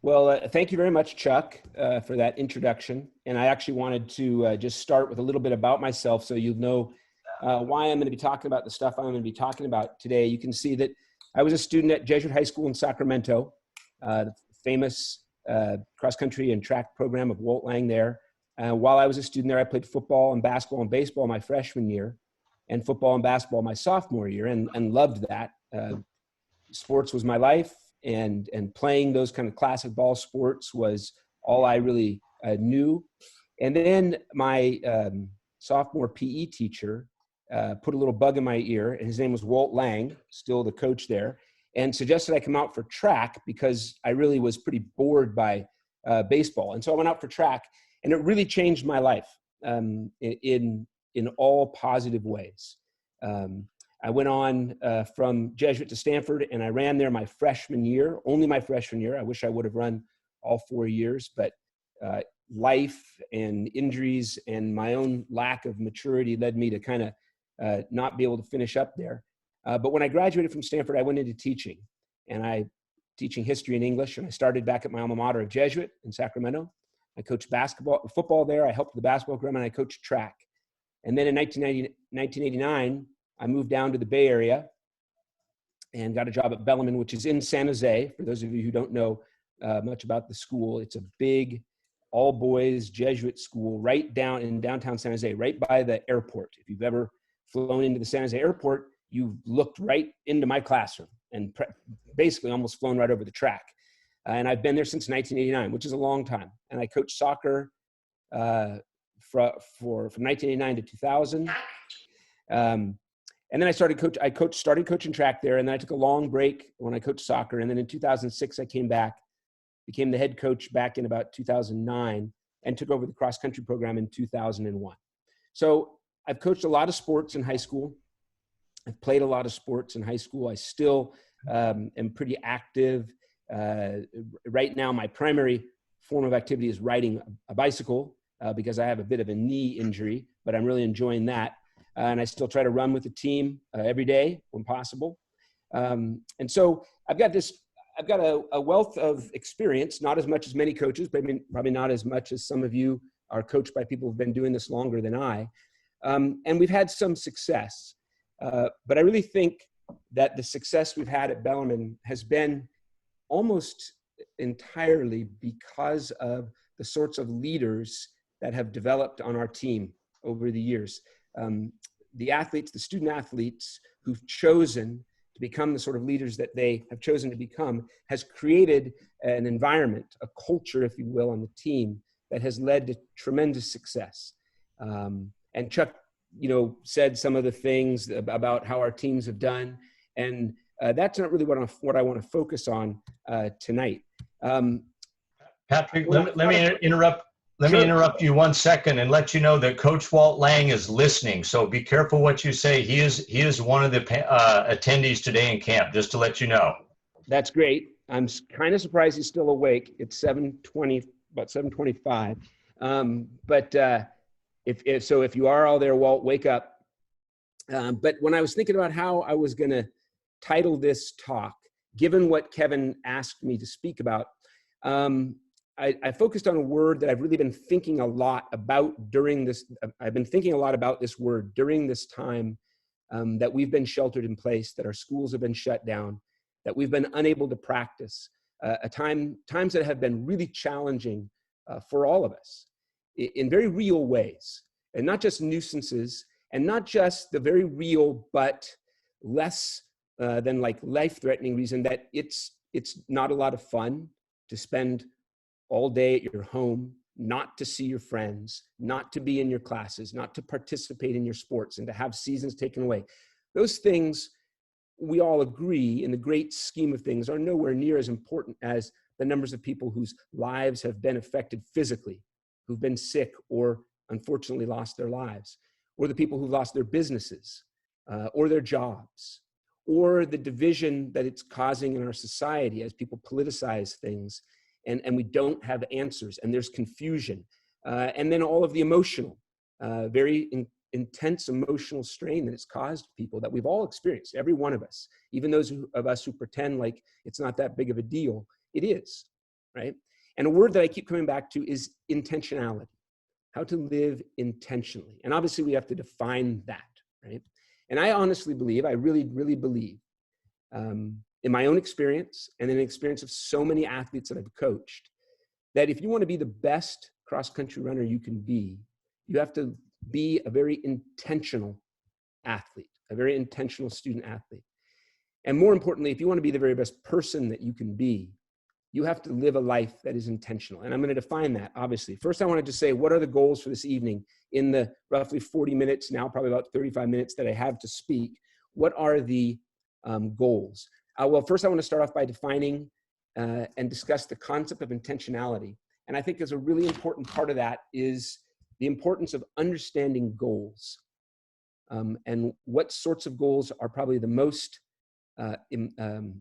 Well, thank you very much, Chuck, for that introduction. And I actually wanted to just start with a little bit about myself so you'll know why I'm going to be talking about the stuff I'm going to be talking about today. You can see that I was a student at Jesuit High School in Sacramento, the famous cross-country and track program of Walt Lang there. While I was a student there, I played football and basketball and baseball my freshman year and football and basketball my sophomore year and loved that. Sports was my life. And playing those kind of classic ball sports was all I really knew. And then my sophomore PE teacher put a little bug in my ear, and his name was Walt Lang, still the coach there, and suggested I come out for track because I really was pretty bored by baseball. And so I went out for track, and it really changed my life in all positive ways. I went on from Jesuit to Stanford, and I ran there my freshman year, only my freshman year. I wish I would have run all 4 years, but life and injuries and my own lack of maturity led me to kind of not be able to finish up there. But when I graduated from Stanford, I went into teaching, and teaching history and English, and I started back at my alma mater of Jesuit in Sacramento. I coached football there. I helped the basketball program, and I coached track. And then in 1989, I moved down to the Bay Area and got a job at Bellarmine, which is in San Jose. For those of you who don't know much about the school, it's a big all-boys Jesuit school right down in downtown San Jose, right by the airport. If you've ever flown into the San Jose airport, you've looked right into my classroom and basically almost flown right over the track. And I've been there since 1989, which is a long time. And I coached soccer from 1989 to 2000. And then I started coaching track there, and then I took a long break when I coached soccer. And then in 2006, I came back, became the head coach back in about 2009, and took over the cross-country program in 2001. So I've coached a lot of sports in high school. I've played a lot of sports in high school. I still am pretty active. Right now, my primary form of activity is riding a bicycle because I have a bit of a knee injury, but I'm really enjoying that. And I still try to run with the team every day when possible. And so I've got a wealth of experience, not as much as many coaches, but probably not as much as some of you are coached by people who've been doing this longer than I. And we've had some success. But I really think that the success we've had at Bellarmine has been almost entirely because of the sorts of leaders that have developed on our team over the years. The student athletes who've chosen to become the sort of leaders that they have chosen to become has created an environment, a culture, if you will, on the team that has led to tremendous success. And Chuck, said some of the things about how our teams have done, and that's not really what I want to focus on tonight. Patrick, let me interrupt. Let me interrupt you 1 second and let you know that Coach Walt Lang is listening. So be careful what you say. He is one of the attendees today in camp, just to let you know. That's great. I'm kind of surprised he's still awake. It's about 7:25. But if you are all there, Walt, wake up. But when I was thinking about how I was going to title this talk, given what Kevin asked me to speak about, I focused on a word that I've really been thinking a lot about during this. I've been thinking a lot about this word during this time that we've been sheltered in place, that our schools have been shut down, that we've been unable to practice, times that have been really challenging for all of us in very real ways, and not just nuisances, and not just the very real but less than like life-threatening reason that it's not a lot of fun to spend all day at your home, not to see your friends, not to be in your classes, not to participate in your sports, and to have seasons taken away. Those things, we all agree, in the great scheme of things, are nowhere near as important as the numbers of people whose lives have been affected physically, who've been sick or unfortunately lost their lives, or the people who've lost their businesses, or their jobs, or the division that it's causing in our society as people politicize things. And we don't have answers, and there's confusion. And then all of the emotional, very intense emotional strain that it's caused people that we've all experienced, every one of us, even those of us who pretend like it's not that big of a deal, it is, right? And a word that I keep coming back to is intentionality, how to live intentionally. And obviously we have to define that, right? And I honestly believe, I really, really believe, in my own experience and in the experience of so many athletes that I've coached, that if you want to be the best cross-country runner you can be, you have to be a very intentional athlete, a very intentional student athlete. And more importantly, if you want to be the very best person that you can be, you have to live a life that is intentional. And I'm going to define that, obviously. First, I wanted to say, what are the goals for this evening in the roughly 40 minutes, now probably about 35 minutes that I have to speak? What are the goals? Well, first, I want to start off by defining and discuss the concept of intentionality. And I think there's a really important part of that is the importance of understanding goals and what sorts of goals are probably the most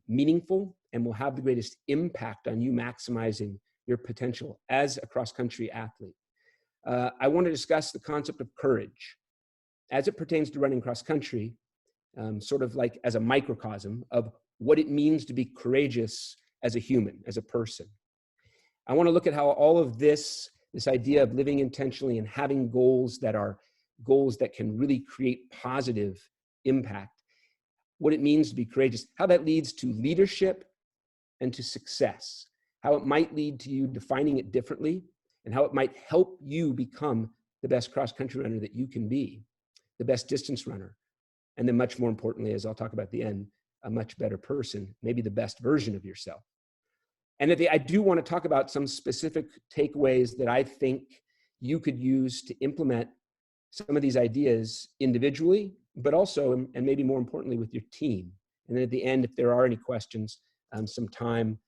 meaningful and will have the greatest impact on you maximizing your potential as a cross-country athlete. I want to discuss the concept of courage as it pertains to running cross-country, sort of like as a microcosm of what it means to be courageous as a human, as a person. I want to look at how all of this idea of living intentionally and having goals that are goals that can really create positive impact, what it means to be courageous, how that leads to leadership and to success, how it might lead to you defining it differently, and how it might help you become the best cross-country runner that you can be, the best distance runner, and then much more importantly, as I'll talk about at the end, a much better person, maybe the best version of yourself. And I do want to talk about some specific takeaways that I think you could use to implement some of these ideas individually, but also, and maybe more importantly, with your team. And then at the end, if there are any questions, some time,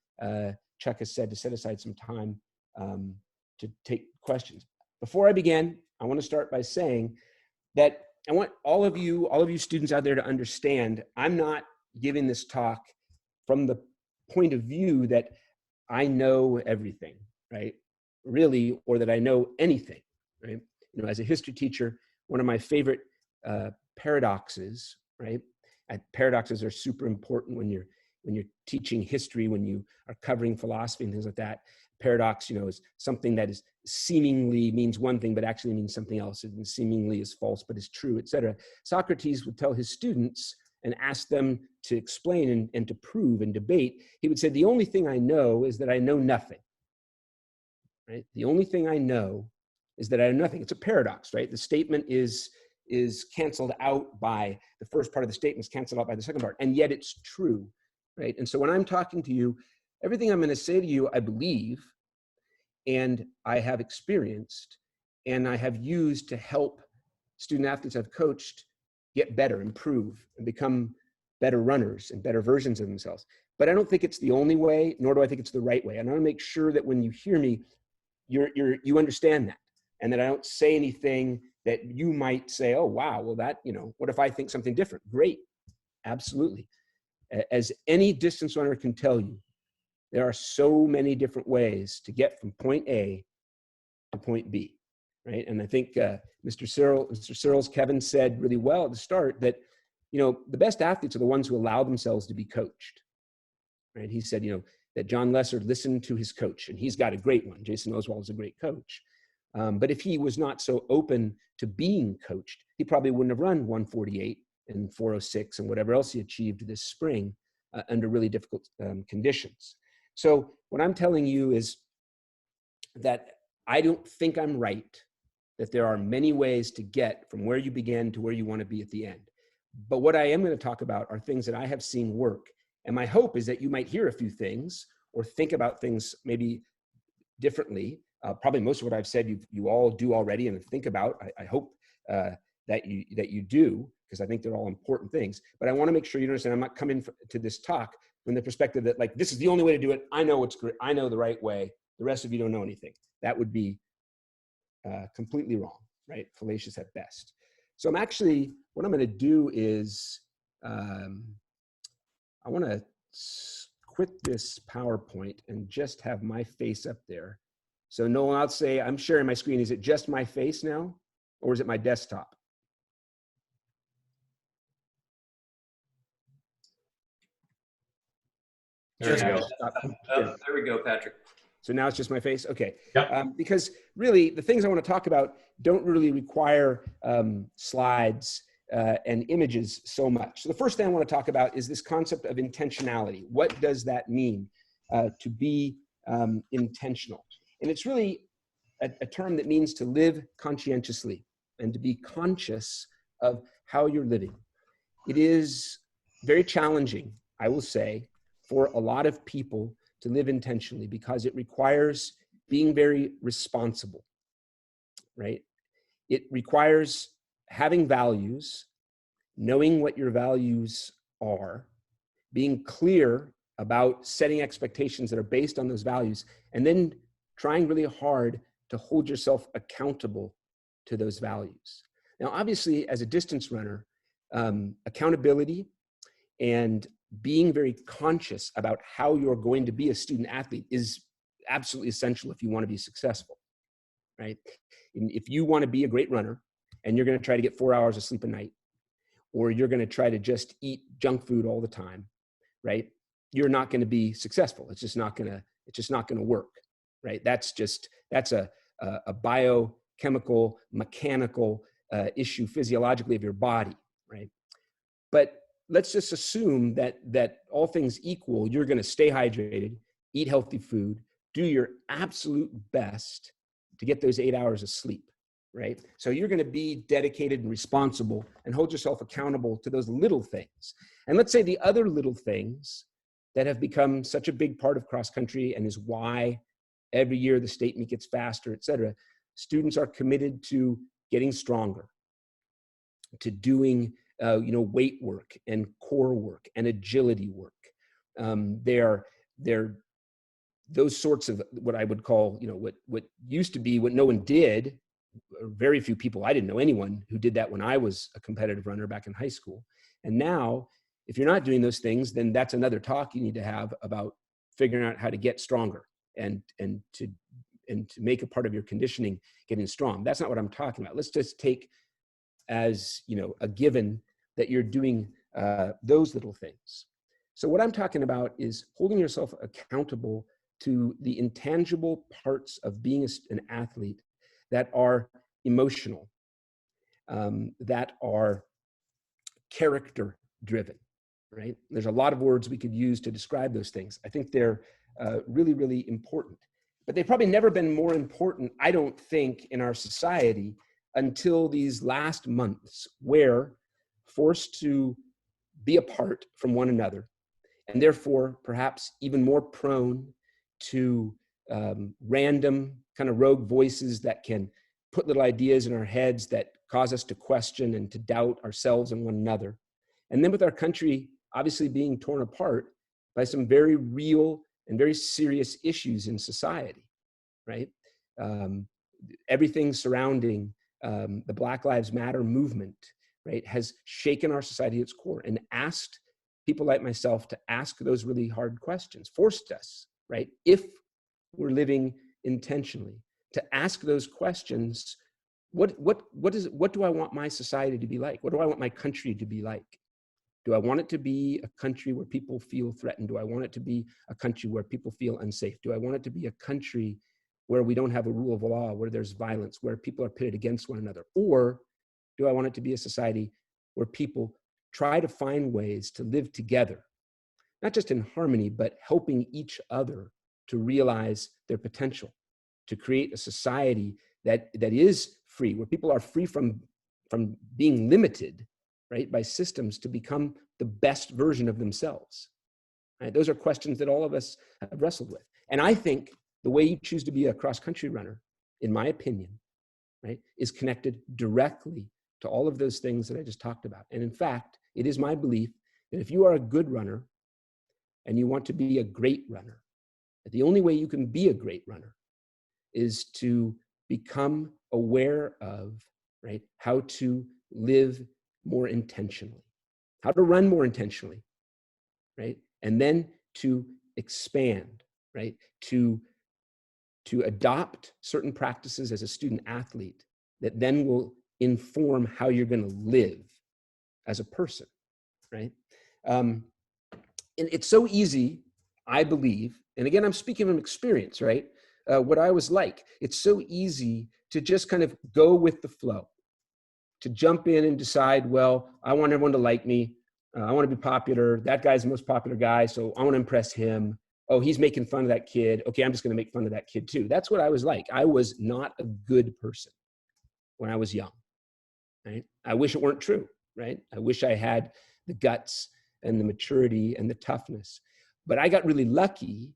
Chuck has said to set aside some time to take questions. Before I begin, I want to start by saying that I want all of you students out there to understand, I'm not giving this talk from the point of view that I know everything, right? Really, or that I know anything, right? You know, as a history teacher, one of my favorite paradoxes, right? Paradoxes are super important when you're teaching history, when you are covering philosophy and things like that. Paradox, you know, is something that is seemingly means one thing, but actually means something else, and seemingly is false, but is true, etc. Socrates would tell his students and ask them to explain and to prove and debate. He would say, the only thing I know is that I know nothing, right? The only thing I know is that I know nothing. It's a paradox, right? The statement is canceled out by the first part of the statement, is canceled out by the second part, and yet it's true, right? And so when I'm talking to you, everything I'm going to say to you, I believe, and I have experienced, and I have used to help student athletes I've coached get better, improve, and become better runners and better versions of themselves. But I don't think it's the only way, nor do I think it's the right way. And I want to make sure that when you hear me, you understand that, and that I don't say anything that you might say, oh, wow, well, that, you know, what if I think something different? Great, absolutely. As any distance runner can tell you, there are so many different ways to get from point A to point B, right? And I think Mr. Searles, Kevin said really well at the start that, you know, the best athletes are the ones who allow themselves to be coached, right? He said, you know, that John Lesser listened to his coach, and he's got a great one. Jason Oswald is a great coach. But if he was not so open to being coached, he probably wouldn't have run 148 and 406 and whatever else he achieved this spring under really difficult conditions. So what I'm telling you is that I don't think I'm right, that there are many ways to get from where you began to where you want to be at the end. But what I am going to talk about are things that I have seen work. And my hope is that you might hear a few things or think about things maybe differently. Probably most of what I've said you all do already and think about. I hope that you do, because I think they're all important things. But I want to make sure you understand I'm not coming to this talk from the perspective that, like, this is the only way to do it. I know what's great. I know the right way. The rest of you don't know anything. That would be completely wrong, right? Fallacious at best. So I'm actually, what I'm going to do is I want to quit this PowerPoint and just have my face up there. So Nolan, I'll say I'm sharing my screen. Is it just my face now, or is it my desktop? There we go. There we go, Patrick. So now it's just my face? Okay. Yep. Because really, the things I want to talk about don't really require slides and images so much. So the first thing I want to talk about is this concept of intentionality. What does that mean to be intentional? And it's really a term that means to live conscientiously and to be conscious of how you're living. It is very challenging, I will say, for a lot of people to live intentionally because it requires being very responsible, right? It requires having values, knowing what your values are, being clear about setting expectations that are based on those values, and then trying really hard to hold yourself accountable to those values. Now, obviously, as a distance runner, accountability and being very conscious about how you're going to be a student athlete is absolutely essential if you want to be successful, right? And if you want to be a great runner and you're going to try to get 4 hours of sleep a night, or you're going to try to just eat junk food all the time, right? You're not going to be successful. It's just not going to work, right? That's a biochemical, mechanical issue physiologically of your body, right? But let's just assume that all things equal, you're going to stay hydrated, eat healthy food, do your absolute best to get those 8 hours of sleep, right? So you're going to be dedicated and responsible and hold yourself accountable to those little things. And let's say the other little things that have become such a big part of cross country and is why every year the state meet gets faster, et cetera. Students are committed to getting stronger, to doing weight work and core work and agility work. They're those sorts of what I would call, what used to be what no one did, or very few people. I didn't know anyone who did that when I was a competitive runner back in high school. And now, if you're not doing those things, then that's another talk you need to have about figuring out how to get stronger and to make a part of your conditioning getting strong. That's not what I'm talking about. Let's just take as a given that you're doing those little things. So what I'm talking about is holding yourself accountable to the intangible parts of being an athlete that are emotional, that are character driven, right? There's a lot of words we could use to describe those things. I think they're really, really important, but they've probably never been more important, I don't think, in our society until these last months, where forced to be apart from one another, and therefore perhaps even more prone to random kind of rogue voices that can put little ideas in our heads that cause us to question and to doubt ourselves and one another. And then with our country obviously being torn apart by some very real and very serious issues in society, right? Everything surrounding the Black Lives Matter movement, right, has shaken our society at its core and asked people like myself to ask those really hard questions, forced us, right, if we're living intentionally, to ask those questions. What do I want my society to be like? What do I want my country to be like? Do I want it to be a country where people feel threatened? Do I want it to be a country where people feel unsafe? Do I want it to be a country where we don't have a rule of law, where there's violence, where people are pitted against one another? Or do I want it to be a society where people try to find ways to live together, not just in harmony, but helping each other to realize their potential, to create a society that is free, where people are free from being limited, right, by systems to become the best version of themselves, right? Those are questions that all of us have wrestled with. And I think the way you choose to be a cross-country runner, in my opinion, right, is connected directly to all of those things that I just talked about. And in fact, it is my belief that if you are a good runner and you want to be a great runner, that the only way you can be a great runner is to become aware of, right, how to live more intentionally, how to run more intentionally, right? And then to expand, right? To adopt certain practices as a student athlete that then will inform how you're going to live as a person, right? And it's so easy, I believe, And again, I'm speaking from experience, right? What I was like. It's so easy to just kind of go with the flow, to jump in and decide, well, I want everyone to like me. I want to be popular. That guy's the most popular guy, so I want to impress him. Oh, he's making fun of that kid. Okay, I'm just going to make fun of that kid too. That's what I was like. I was not a good person when I was young, right? I wish it weren't true, right? I wish I had the guts and the maturity and the toughness. But I got really lucky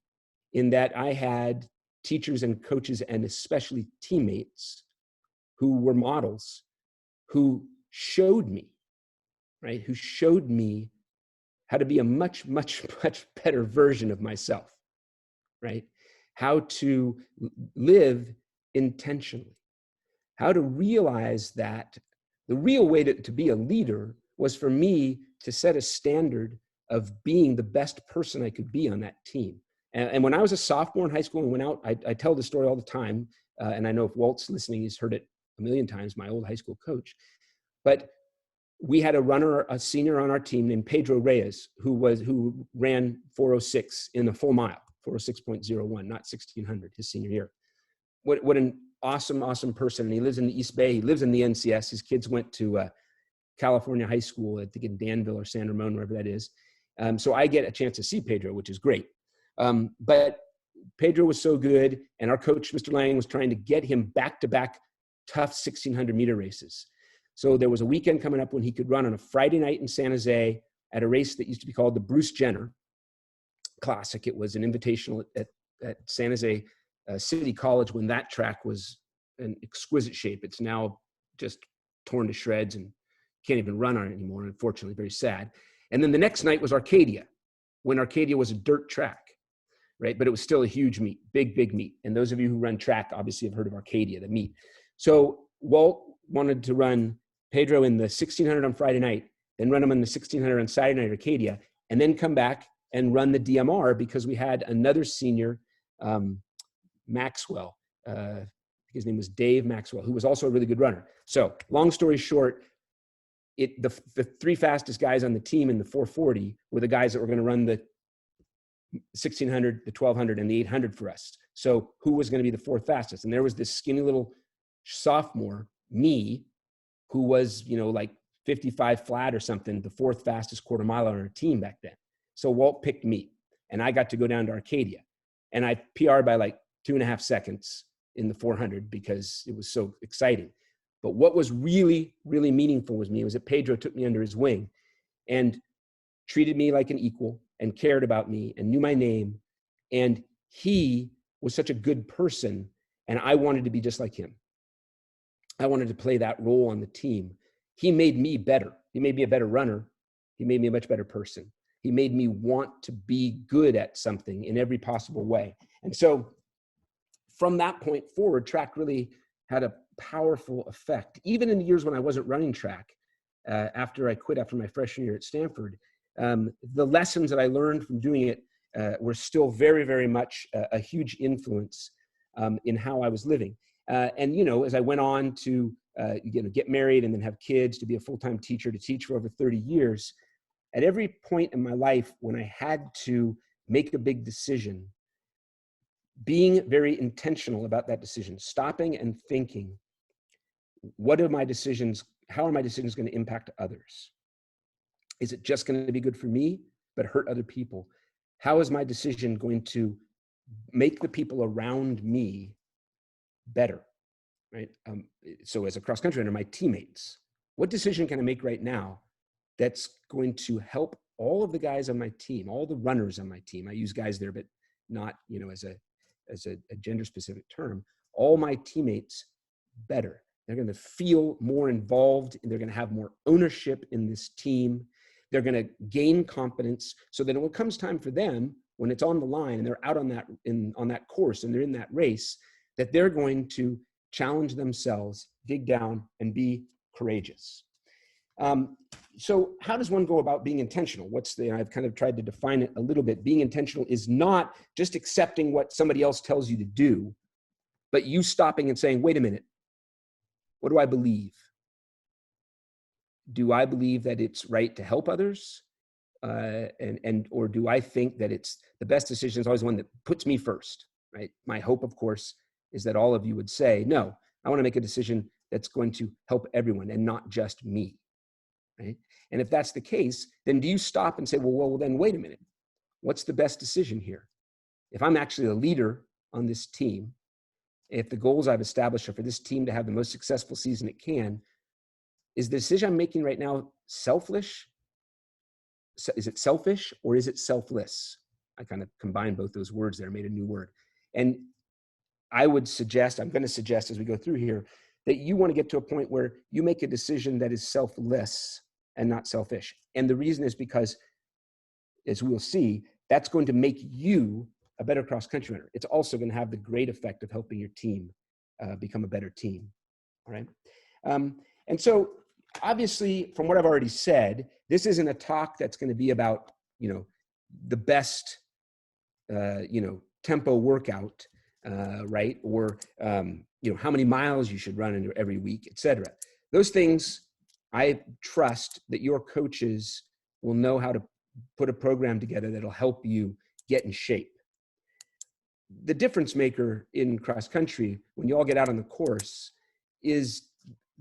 in that I had teachers and coaches and especially teammates who were models, who showed me, right? Who showed me how to be a much, much, much better version of myself, right? How to live intentionally, how to realize that the real way to be a leader was for me to set a standard of being the best person I could be on that team. And when I was a sophomore in high school and went out, I tell the story all the time. And I know if Walt's listening, he's heard it a million times, my old high school coach. But we had a runner, a senior on our team named Pedro Reyes, who ran 406 in the full mile, 406.01, not 1600, his senior year. What an awesome person. And he lives in the East Bay. He lives in the NCS. His kids went to California high school, I think in Danville or San Ramon, wherever that is. So I get a chance to see Pedro, which is great. But Pedro was so good, and our coach, Mr. Lang, was trying to get him back-to-back tough 1600 meter races. So there was a weekend coming up when he could run on a Friday night in San Jose at a race that used to be called the Bruce Jenner Classic. It was an invitational at San Jose City College when that track was in exquisite shape. It's now just torn to shreds and can't even run on it anymore, unfortunately, very sad. And then the next night was Arcadia, when Arcadia was a dirt track, right? But it was still a huge meet, big meet. And those of you who run track obviously have heard of Arcadia, the meet. So Walt wanted to run Pedro in the 1600 on Friday night, then run him in the 1600 on Saturday night at Arcadia, and then come back and run the DMR because we had another senior, Maxwell. His name was Dave Maxwell, who was also a really good runner. So long story short, the three fastest guys on the team in the 440 were the guys that were going to run the 1600, the 1200, and the 800 for us. So who was going to be the fourth fastest? And there was this skinny little sophomore, me, who was, like 55 flat or something, the fourth fastest quarter mile on our team back then. So Walt picked me, and I got to go down to Arcadia. And I PR'd by like 2.5 seconds in the 400 because it was so exciting. But what was really, really meaningful was that Pedro took me under his wing and treated me like an equal and cared about me and knew my name. And he was such a good person, and I wanted to be just like him. I wanted to play that role on the team. He made me better. He made me a better runner. He made me a much better person. He made me want to be good at something in every possible way. And so from that point forward, track really had a powerful effect. Even in the years when I wasn't running track, after I quit after my freshman year at Stanford, the lessons that I learned from doing it were still very, very much a huge influence in how I was living. And, as I went on to, get married and then have kids, to be a full-time teacher, to teach for over 30 years, at every point in my life when I had to make a big decision, being very intentional about that decision, stopping and thinking, how are my decisions going to impact others? Is it just going to be good for me, but hurt other people? How is my decision going to make the people around me better, right? So as a cross-country runner, my teammates, what decision can I make right now that's going to help all of the guys on my team, all the runners on my team? I use guys there, but not, as a gender-specific term, all my teammates better. They're going to feel more involved, and they're going to have more ownership in this team. They're going to gain confidence so that when it comes time for them, when it's on the line and they're out on that course and they're in that race, that they're going to challenge themselves, dig down, and be courageous. So how does one go about being intentional? I've kind of tried to define it a little bit. Being intentional is not just accepting what somebody else tells you to do, but you stopping and saying, wait a minute, what do I believe? Do I believe that it's right to help others? or do I think that it's the best decision is always one that puts me first, right? My hope, of course, is that all of you would say, no, I want to make a decision that's going to help everyone and not just me, right? And if that's the case, then do you stop and say, well, then wait a minute. What's the best decision here? If I'm actually the leader on this team, if the goals I've established are for this team to have the most successful season it can, is the decision I'm making right now selfish? Is it selfish or is it selfless? I kind of combined both those words there, made a new word. And I'm going to suggest as we go through here, that you want to get to a point where you make a decision that is selfless and not selfish. And the reason is because, as we'll see, that's going to make you a better cross-country runner. It's also going to have the great effect of helping your team become a better team, all right? And so, obviously, from what I've already said, this isn't a talk that's going to be about, the best, tempo workout, right? Or, how many miles you should run in every week, et cetera. Those things, I trust that your coaches will know how to put a program together that'll help you get in shape. The difference maker in cross country, when you all get out on the course, is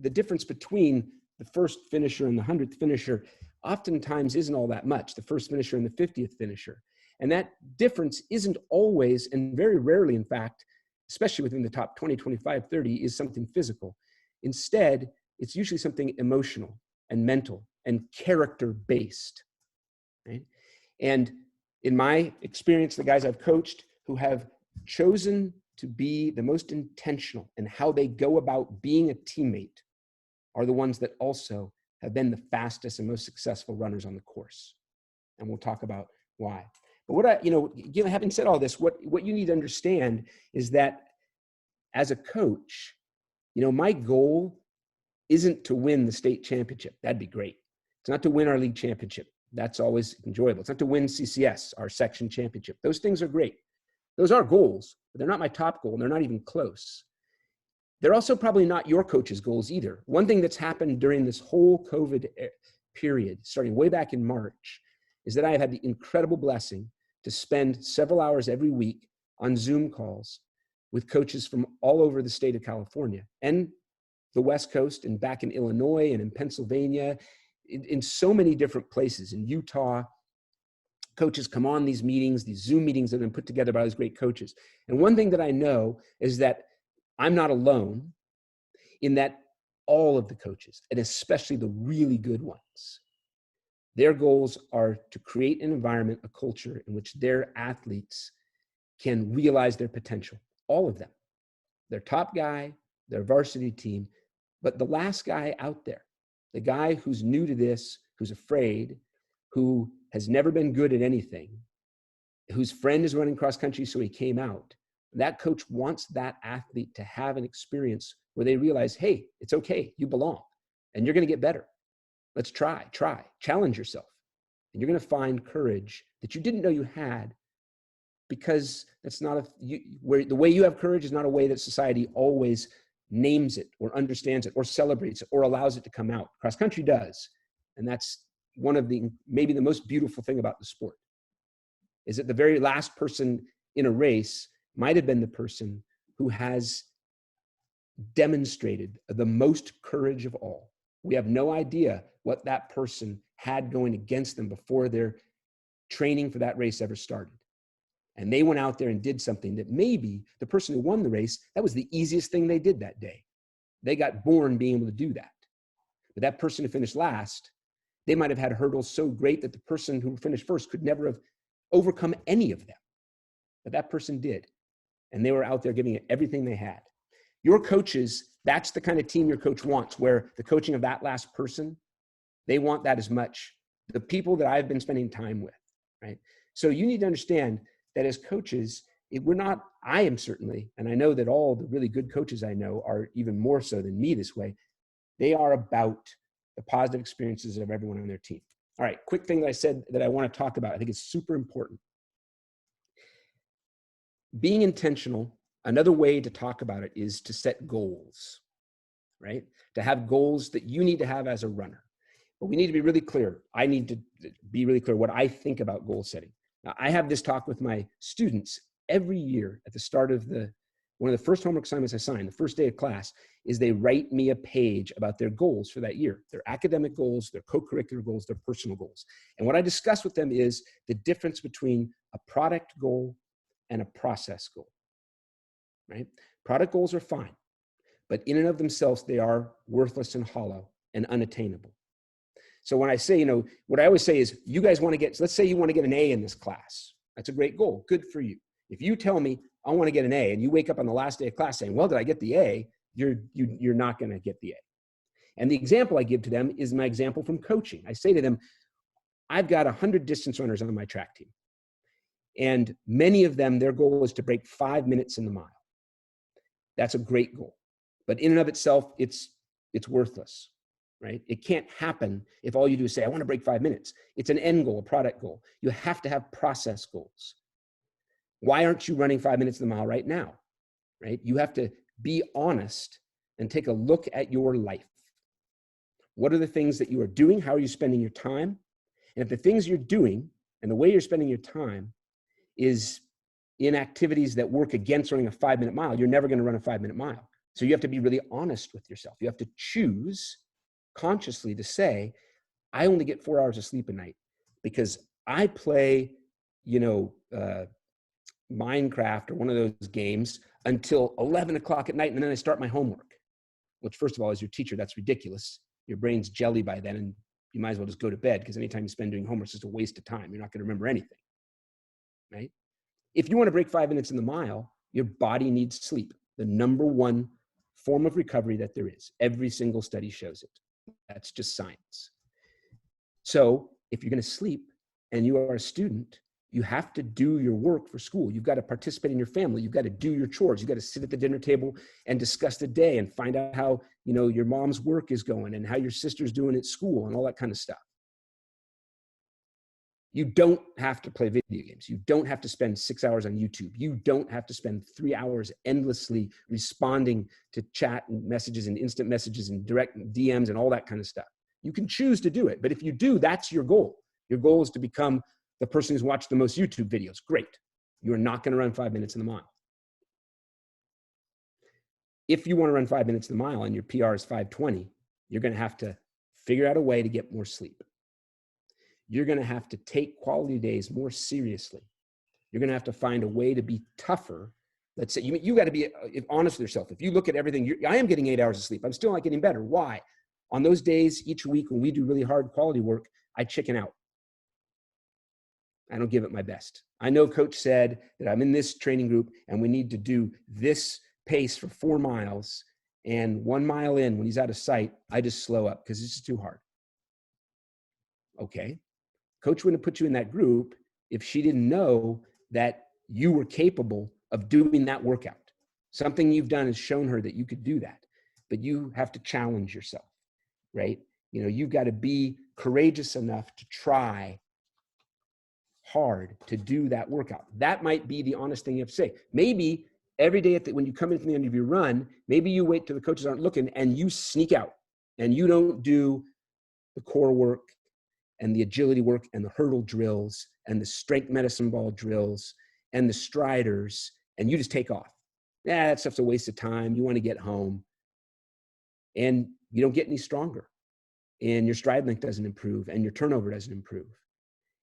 the difference between the first finisher and the 100th finisher oftentimes isn't all that much, the first finisher and the 50th finisher. And that difference isn't always, and very rarely, in fact, especially within the top 20, 25, 30, is something physical. Instead, it's usually something emotional and mental and character-based, right? And in my experience, the guys I've coached who have chosen to be the most intentional in how they go about being a teammate are the ones that also have been the fastest and most successful runners on the course. And we'll talk about why. But having said all this, what you need to understand is that as a coach, my goal isn't to win the state championship. That'd be great. It's not to win our league championship. That's always enjoyable. It's not to win CCS, our section championship. Those things are great. Those are goals, but they're not my top goal, and they're not even close. They're also probably not your coach's goals either. One thing that's happened during this whole COVID period, starting way back in March, is that I have had the incredible blessing to spend several hours every week on Zoom calls with coaches from all over the state of California and the West Coast and back in Illinois and in Pennsylvania, in so many different places, in Utah. Coaches come on these meetings, these Zoom meetings that have been put together by these great coaches. And one thing that I know is that I'm not alone in that all of the coaches, and especially the really good ones, their goals are to create an environment, a culture in which their athletes can realize their potential. All of them. Their top guy, their varsity team, but the last guy out there, the guy who's new to this, who's afraid, who has never been good at anything, whose friend is running cross country, so he came out. That coach wants that athlete to have an experience where they realize, hey, it's okay, you belong, and you're going to get better. Let's try, challenge yourself. And you're going to find courage that you didn't know you had, because that's not where the way you have courage is not a way that society always names it or understands it or celebrates it or allows it to come out. Cross country does. And that's one of maybe the most beautiful thing about the sport, is that the very last person in a race might have been the person who has demonstrated the most courage of all. We have no idea what that person had going against them before their training for that race ever started. And they went out there and did something that maybe the person who won the race, that was the easiest thing they did that day. They got born being able to do that. But that person who finished last, they might have had hurdles so great that the person who finished first could never have overcome any of them. But that person did. And they were out there giving it everything they had. Your coaches, that's the kind of team your coach wants, where the coaching of that last person, they want that as much. The people that I've been spending time with, right? So you need to understand that as coaches, I am certainly, and I know that all the really good coaches I know are even more so than me this way, they are about the positive experiences of everyone on their team. All right, quick thing that I said that I want to talk about. I think it's super important. Being intentional, another way to talk about it is to set goals, right? To have goals that you need to have as a runner. But we need to be really clear. I need to be really clear what I think about goal setting. Now, I have this talk with my students every year at the start of one of the first homework assignments I assign, the first day of class, is they write me a page about their goals for that year, their academic goals, their co-curricular goals, their personal goals. And what I discuss with them is the difference between a product goal and a process goal, right? Product goals are fine, but in and of themselves, they are worthless and hollow and unattainable. So when I say, what I always say is, you guys want to get, let's say you want to get an A in this class. That's a great goal. Good for you. If you tell me I want to get an A and you wake up on the last day of class saying, well, did I get the A? You're not going to get the A. And the example I give to them is my example from coaching. I say to them, I've got 100 distance runners on my track team. And many of them, their goal is to break 5 minutes in the mile. That's a great goal. But in and of itself, it's worthless, right? It can't happen if all you do is say, I want to break 5 minutes. It's an end goal, a product goal. You have to have process goals. Why aren't you running 5 minutes in the mile right now, right? You have to be honest and take a look at your life. What are the things that you are doing? How are you spending your time? And if the things you're doing and the way you're spending your time is in activities that work against running a 5 minute mile, you're never going to run a 5 minute mile. So you have to be really honest with yourself. You have to choose consciously to say, I only get 4 hours of sleep a night because I play, Minecraft or one of those games until 11 o'clock at night, and then I start my homework, which first of all, as your teacher, that's ridiculous. Your brain's jelly by then, and you might as well just go to bed, because anytime you spend doing homework is just a waste of time. You're not going to remember anything, right? If you want to break 5 minutes in the mile, your body needs sleep. The number one form of recovery that there is. Every single study shows it. That's just science. So if you're going to sleep and you are a student, you have to do your work for school. You've got to participate in your family. You've got to do your chores. You've got to sit at the dinner table and discuss the day and find out how, your mom's work is going and how your sister's doing at school and all that kind of stuff. You don't have to play video games. You don't have to spend 6 hours on YouTube. You don't have to spend 3 hours endlessly responding to chat and messages and instant messages and direct DMs and all that kind of stuff. You can choose to do it. But if you do, that's your goal. Your goal is to become the person who's watched the most YouTube videos. Great. You're not going to run 5 minutes in the mile. If you want to run 5 minutes in the mile and your PR is 5:20, you're going to have to figure out a way to get more sleep. You're going to have to take quality days more seriously. You're going to have to find a way to be tougher. Let's say you got to be honest with yourself. If you look at everything, I am getting 8 hours of sleep. I'm still not getting better. Why? On those days each week when we do really hard quality work, I chicken out. I don't give it my best. I know coach said that I'm in this training group and we need to do this pace for 4 miles. And 1 mile in, when he's out of sight, I just slow up because it's just too hard. Okay. Coach wouldn't have put you in that group if she didn't know that you were capable of doing that workout. Something you've done has shown her that you could do that, but you have to challenge yourself, right? You've got to be courageous enough to try hard to do that workout. That might be the honest thing you have to say. Maybe every day when you come in from the end of your run, maybe you wait till the coaches aren't looking and you sneak out and you don't do the core work and the agility work and the hurdle drills and the strength medicine ball drills and the striders, and you just take off. That stuff's a waste of time. You want to get home and you don't get any stronger, and your stride length doesn't improve and your turnover doesn't improve.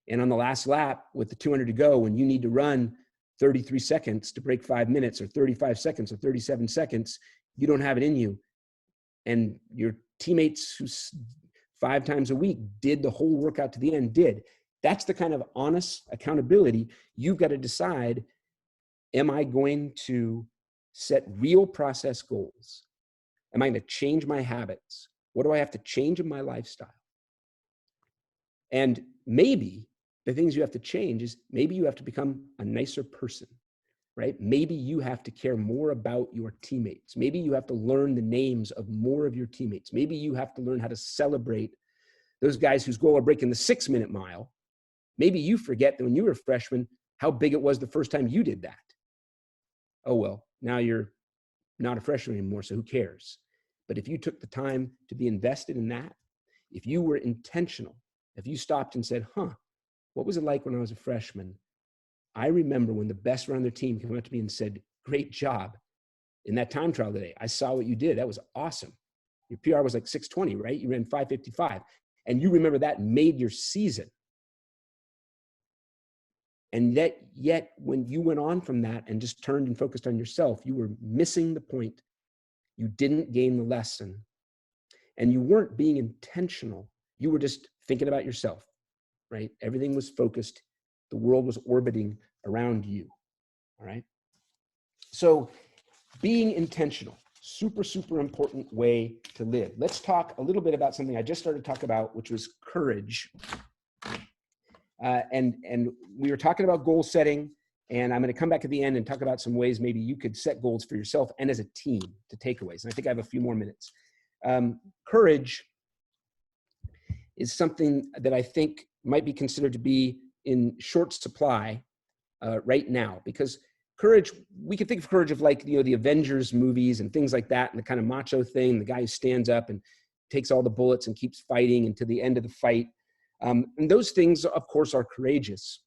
And on the last lap with the 200 to go, when you need to run 33 seconds to break 5 minutes or 35 seconds or 37 seconds, you don't have it in you. And your teammates who 5 times a week did the whole workout to the end did. That's the kind of honest accountability. You've got to decide, am I going to set real process goals? Am I going to change my habits? What do I have to change in my lifestyle? And maybe the things you have to change is maybe you have to become a nicer person, right? Maybe you have to care more about your teammates. Maybe you have to learn the names of more of your teammates. Maybe you have to learn how to celebrate those guys whose goal are breaking the 6 minute mile. Maybe you forget that when you were a freshman, how big it was the first time you did that. Oh, well, now you're not a freshman anymore, so who cares? But if you took the time to be invested in that, If you were intentional, if you stopped and said, what was it like when I was a freshman? I remember when the best runner on their team came up to me and said, great job in that time trial today. I saw what you did. That was awesome. Your PR was like 6:20, right? You ran 5:55. And you remember that made your season. And yet when you went on from that and just turned and focused on yourself, you were missing the point. You didn't gain the lesson. And you weren't being intentional. You were just thinking about yourself, right? Everything was focused. The world was orbiting around you, all right? So being intentional, super, super important way to live. Let's talk a little bit about something I just started to talk about, which was courage. And we were talking about goal setting, and I'm going to come back at the end and talk about some ways maybe you could set goals for yourself and as a team to takeaways. And I think I have a few more minutes. Courage is something that I think might be considered to be in short supply right now, because courage, we can think of courage of like, the Avengers movies and things like that, and the kind of macho thing, the guy who stands up and takes all the bullets and keeps fighting until the end of the fight. And those things, of course, are courageous,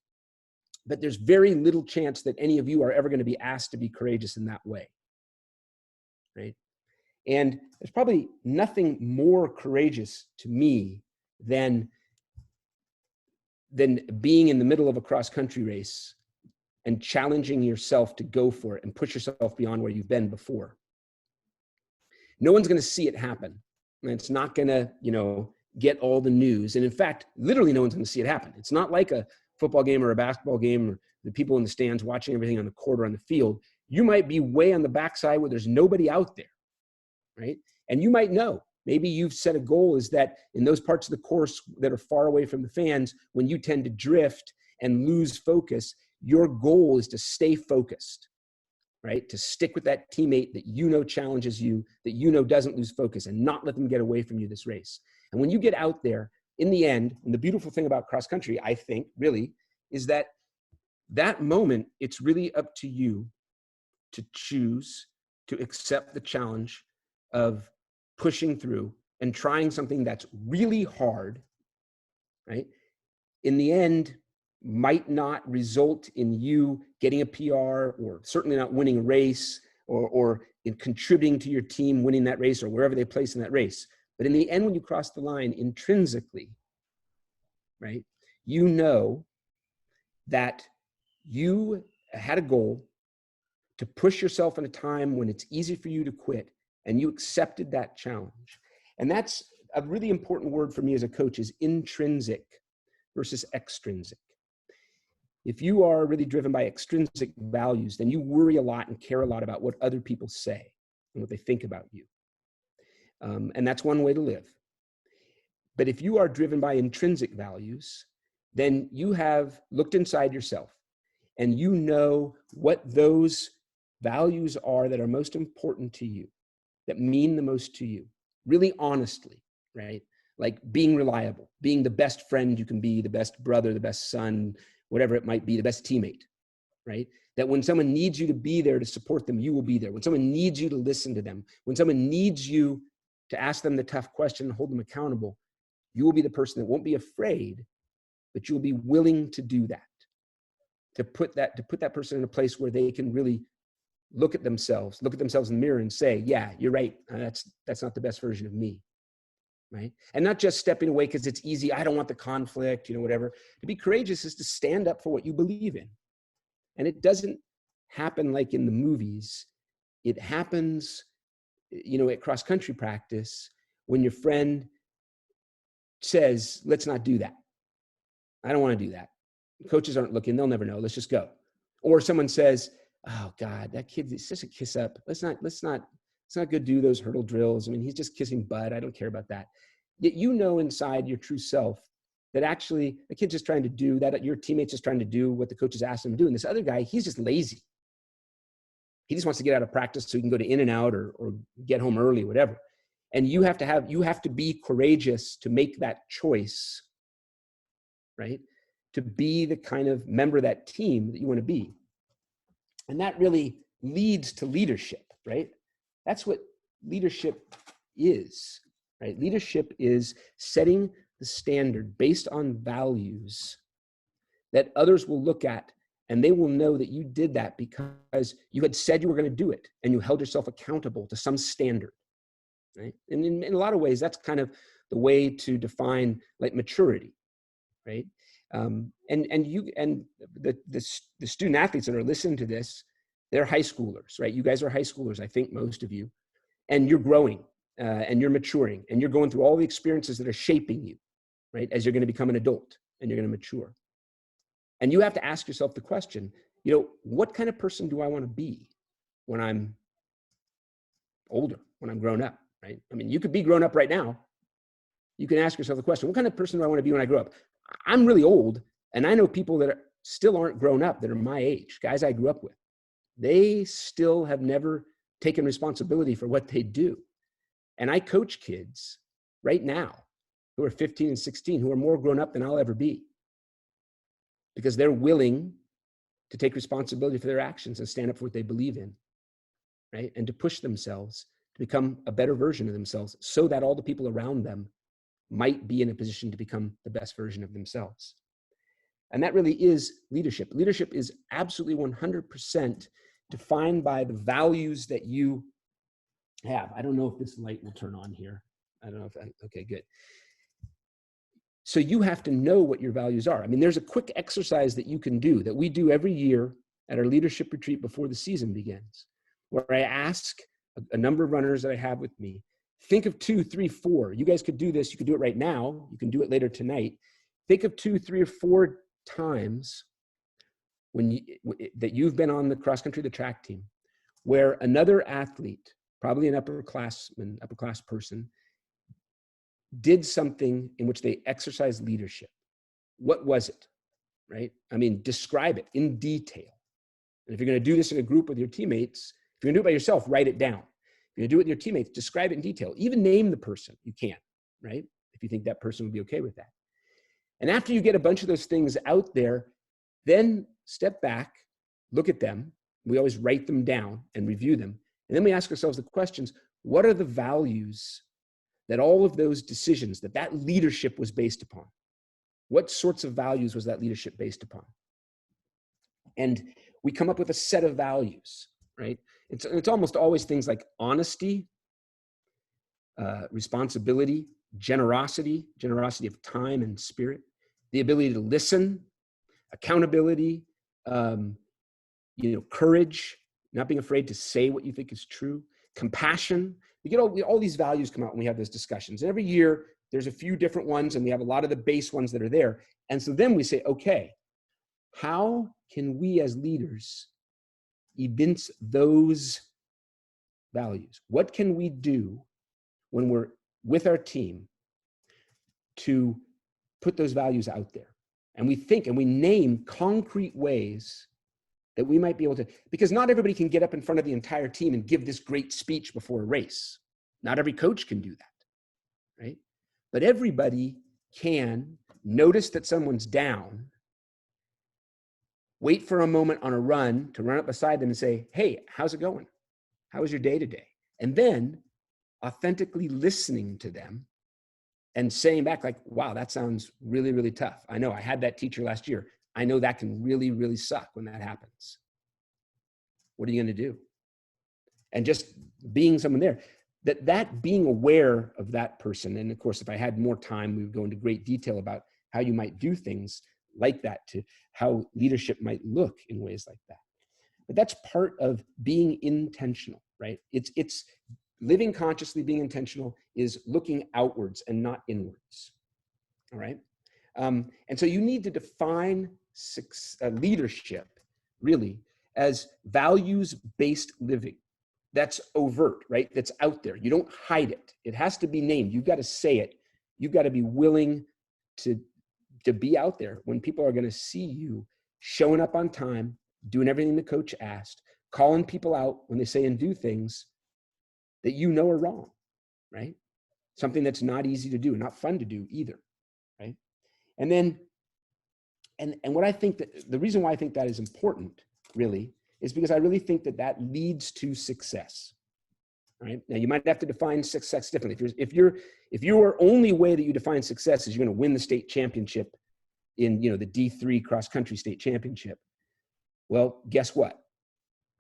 but there's very little chance that any of you are ever going to be asked to be courageous in that way, right? And there's probably nothing more courageous to me than being in the middle of a cross-country race and challenging yourself to go for it and push yourself beyond where you've been before. No one's going to see it happen. And it's not going to, get all the news. And in fact, literally no one's going to see it happen. It's not like a football game or a basketball game or the people in the stands watching everything on the court or on the field. You might be way on the backside where there's nobody out there, right? And you might know, maybe you've set a goal is that in those parts of the course that are far away from the fans, when you tend to drift and lose focus, your goal is to stay focused, right? To stick with that teammate that challenges you, that doesn't lose focus, and not let them get away from you this race. And when you get out there, in the end, and the beautiful thing about cross country, I think, really, is that moment, it's really up to you to choose to accept the challenge of pushing through and trying something that's really hard, right? In the end, might not result in you getting a PR, or certainly not winning a race, or in contributing to your team winning that race or wherever they place in that race. But in the end, when you cross the line intrinsically, right, you know that you had a goal to push yourself in a time when it's easy for you to quit, and you accepted that challenge. And that's a really important word for me as a coach, is intrinsic versus extrinsic. If you are really driven by extrinsic values, then you worry a lot and care a lot about what other people say and what they think about you. And that's one way to live. But if you are driven by intrinsic values, then you have looked inside yourself and you know what those values are that are most important to you, that mean the most to you, really honestly, right? Like being reliable, being the best friend you can be, the best brother, the best son, whatever it might be, the best teammate, right? That when someone needs you to be there to support them, you will be there. When someone needs you to listen to them, when someone needs you to ask them the tough question and hold them accountable, you will be the person that won't be afraid, but you'll be willing to do that, to put that person in a place where they can really look at themselves in the mirror and say, yeah, you're right. That's not the best version of me. Right? And not just stepping away because it's easy. I don't want the conflict, whatever. To be courageous is to stand up for what you believe in. And it doesn't happen like in the movies. It happens, at cross-country practice when your friend says, let's not do that. I don't want to do that. Coaches aren't looking. They'll never know. Let's just go. Or someone says, oh God, that kid is just a kiss up. Let's not go do those hurdle drills. I mean, he's just kissing butt. I don't care about that. Yet inside your true self that actually the kid's just trying to do that. Your teammate's just trying to do what the coach has asked him to do. And this other guy, he's just lazy. He just wants to get out of practice so he can go to in and out or get home early, whatever. And you have to be courageous to make that choice, right? To be the kind of member of that team that you want to be. And that really leads to leadership, right? That's what leadership is, right? Leadership is setting the standard based on values that others will look at, and they will know that you did that because you had said you were going to do it and you held yourself accountable to some standard, right? And in a lot of ways, that's kind of the way to define like maturity, right? And the student athletes that are listening to this, they're high schoolers, right? You guys are high schoolers, I think most of you, and you're growing and you're maturing and you're going through all the experiences that are shaping you, right? As you're going to become an adult and you're going to mature. And you have to ask yourself the question, you know, what kind of person do I want to be when I'm older, when I'm grown up, right? I mean, you could be grown up right now. You can ask yourself the question, what kind of person do I want to be when I grow up? I'm really old, and I know people that still aren't grown up that are my age, guys I grew up with. They still have never taken responsibility for what they do. And I coach kids right now who are 15 and 16 who are more grown up than I'll ever be, because they're willing to take responsibility for their actions and stand up for what they believe in, right? And to push themselves to become a better version of themselves so that all the people around them might be in a position to become the best version of themselves. And that really is leadership. Leadership is absolutely 100% defined by the values that you have. I don't know if this light will turn on here. I don't know if okay, good. So you have to know what your values are. I mean, there's a quick exercise that you can do that we do every year at our leadership retreat before the season begins, where I ask a number of runners that I have with me, think of 2, 3, 4. You guys could do this. You could do it right now. You can do it later tonight. Think of 2, 3, or 4 times that you've been on the cross country, the track team, where another athlete, probably an upper class person, did something in which they exercised leadership. What was it, right? I mean, describe it in detail. And if you're going to do this in a group with your teammates, if you're going to do it by yourself, write it down. If you're going to do it with your teammates, describe it in detail. Even name the person. You can, right? If you think that person would be okay with that. And after you get a bunch of those things out there, then step back, look at them. We always write them down and review them. And then we ask ourselves the questions, what are the values that all of those decisions, that leadership was based upon? What sorts of values was that leadership based upon? And we come up with a set of values, right? It's almost always things like honesty, responsibility, generosity of time and spirit, the ability to listen, accountability, courage, not being afraid to say what you think is true, compassion. We get all these values come out when we have those discussions. And every year, there's a few different ones, and we have a lot of the base ones that are there. And so then we say, okay, how can we as leaders evince those values? What can we do when we're with our team to put those values out there? And we think and we name concrete ways that we might be able to, because not everybody can get up in front of the entire team and give this great speech before a race. Not every coach can do that, right? But everybody can notice that someone's down, wait for a moment on a run to run up beside them and say, hey, how's it going? How was your day today? And then authentically listening to them and saying back like, wow, that sounds really, really tough. I know I had that teacher last year. I know that can really, really suck when that happens. What are you going to do? And just being someone there, that being aware of that person. And of course, if I had more time, we would go into great detail about how you might do things like that, to how leadership might look in ways like that. But that's part of being intentional, right? It's living consciously, being intentional is looking outwards and not inwards, all right? And so you need to define leadership really as values-based living. That's overt, right? That's out there. You don't hide it. It has to be named. You've got to say it. You've got to be willing to be out there when people are going to see you showing up on time, doing everything the coach asked, calling people out when they say and do things that you know are wrong, right? Something that's not easy to do, not fun to do either, right? And then, and what I think that, the reason why I think that is important really is because I really think that leads to success, right? Now you might have to define success differently. If your only way that you define success is you're going to win the state championship in, the D3 cross country state championship, well, guess what?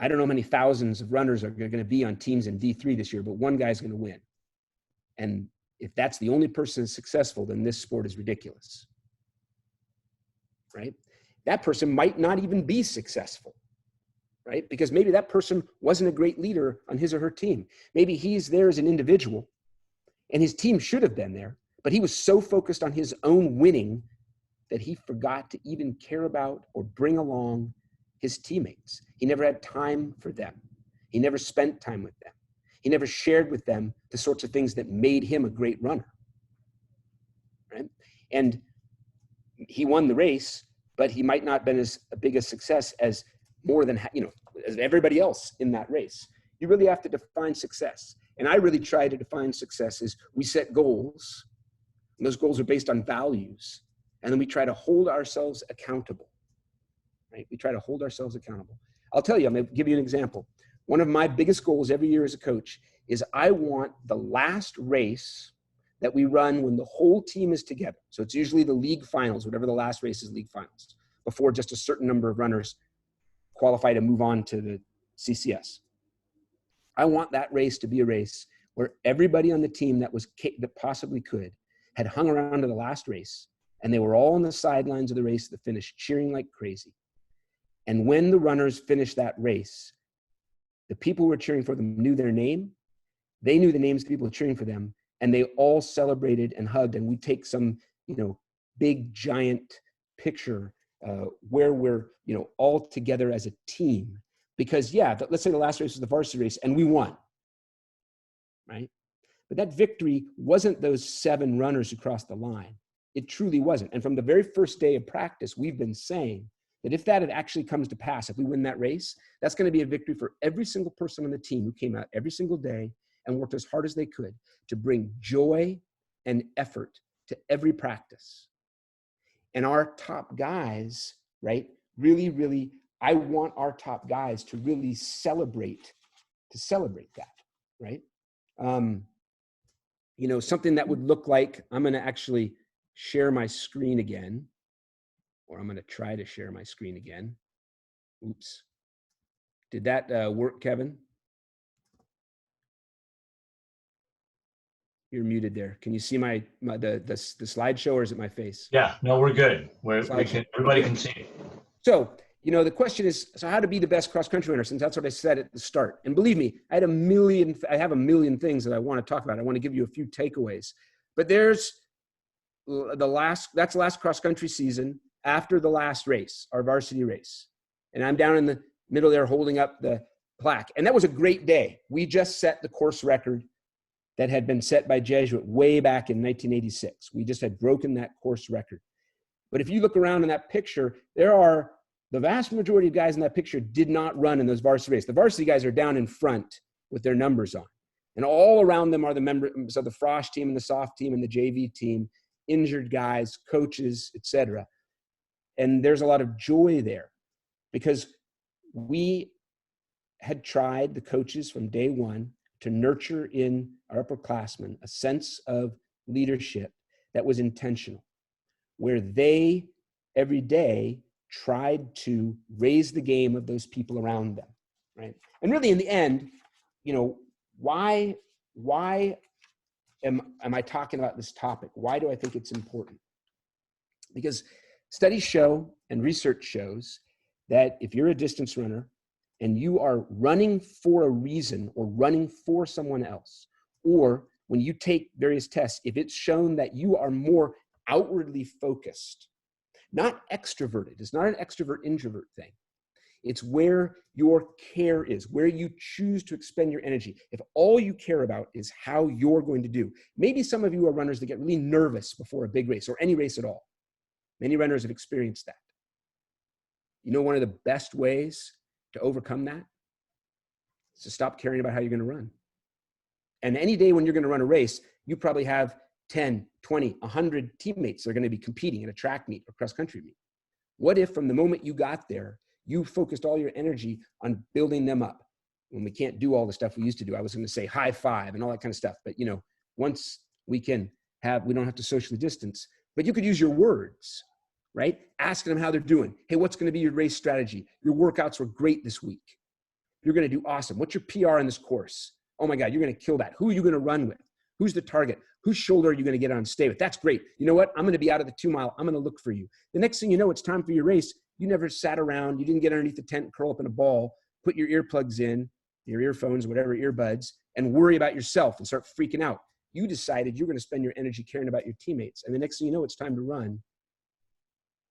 I don't know how many thousands of runners are going to be on teams in D3 this year, but one guy's going to win. And if that's the only person that's successful, then this sport is ridiculous, right? That person might not even be successful, right? Because maybe that person wasn't a great leader on his or her team. Maybe he's there as an individual and his team should have been there, but he was so focused on his own winning that he forgot to even care about or bring along his teammates. He never had time for them. He never spent time with them. He never shared with them the sorts of things that made him a great runner, right? And he won the race, but he might not have been as big a success as as everybody else in that race. You really have to define success. And I really try to define success as we set goals, and those goals are based on values, and then we try to hold ourselves accountable, right? We try to hold ourselves accountable. I'll tell you, I'm going to give you an example. One of my biggest goals every year as a coach is I want the last race that we run when the whole team is together. So it's usually the league finals, whatever the last race is, league finals, before just a certain number of runners qualify to move on to the CCS. I want that race to be a race where everybody on the team that possibly could had hung around to the last race, and they were all on the sidelines of the race at the finish, cheering like crazy. And when the runners finished that race, the people who were cheering for them knew their name. They knew the names of the people cheering for them, and they all celebrated and hugged. And we take some, big giant picture where we're, all together as a team. Because let's say the last race was the varsity race and we won, right? But that victory wasn't those 7 runners who crossed the line. It truly wasn't. And from the very first day of practice, we've been saying that if that actually comes to pass, if we win that race, that's going to be a victory for every single person on the team who came out every single day and worked as hard as they could to bring joy and effort to every practice. And our top guys, right, really, I want our top guys to really celebrate that, right? Something that would look like, I'm going to actually share my screen again, or I'm going to try to share my screen again. Oops. Did that work, Kevin? You're muted there. Can you see the slideshow, or is it my face? Yeah, no, we're good. Everybody can see it. So, the question is, how to be the best cross-country runner, since that's what I said at the start. And believe me, I have a million things that I want to talk about. I want to give you a few takeaways. But that's the last cross-country season after the last race, our varsity race. And I'm down in the middle there holding up the plaque. And that was a great day. We just set the course record that had been set by Jesuit way back in 1986. We just had broken that course record. But if you look around in that picture, the vast majority of guys in that picture did not run in those varsity races. The varsity guys are down in front with their numbers on. And all around them are the members of the Frosh team and the soft team and the JV team, injured guys, coaches, etc. And there's a lot of joy there because we had tried, the coaches from day one, to nurture in our upperclassmen a sense of leadership that was intentional, where they every day tried to raise the game of those people around them, right? And really, in the end, why am I talking about this topic? Why do I think it's important? Because studies show and research shows that if you're a distance runner and you are running for a reason or running for someone else, or when you take various tests, if it's shown that you are more outwardly focused, not extroverted, it's not an extrovert-introvert thing. It's where your care is, where you choose to expend your energy. If all you care about is how you're going to do, maybe some of you are runners that get really nervous before a big race or any race at all. Many runners have experienced that. One of the best ways to overcome that is to stop caring about how you're going to run. And any day when you're going to run a race, you probably have 10, 20, 100 teammates that are going to be competing in a track meet or cross-country meet. What if from the moment you got there, you focused all your energy on building them up, when we can't do all the stuff we used to do. I was going to say high five and all that kind of stuff. But, you know, once we don't have to socially distance, but you could use your words, right? Asking them how they're doing. Hey, what's going to be your race strategy? Your workouts were great this week. You're going to do awesome. What's your PR in this course? Oh my God, you're going to kill that. Who are you going to run with? Who's the target? Whose shoulder are you going to get on and stay with? That's great. You know what? I'm going to be out of the 2 mile. I'm going to look for you. The next thing you know, it's time for your race. You never sat around. You didn't get underneath the tent and curl up in a ball, put your earplugs in, your earphones, whatever, earbuds, and worry about yourself and start freaking out. You decided you're going to spend your energy caring about your teammates. And the next thing you know, it's time to run.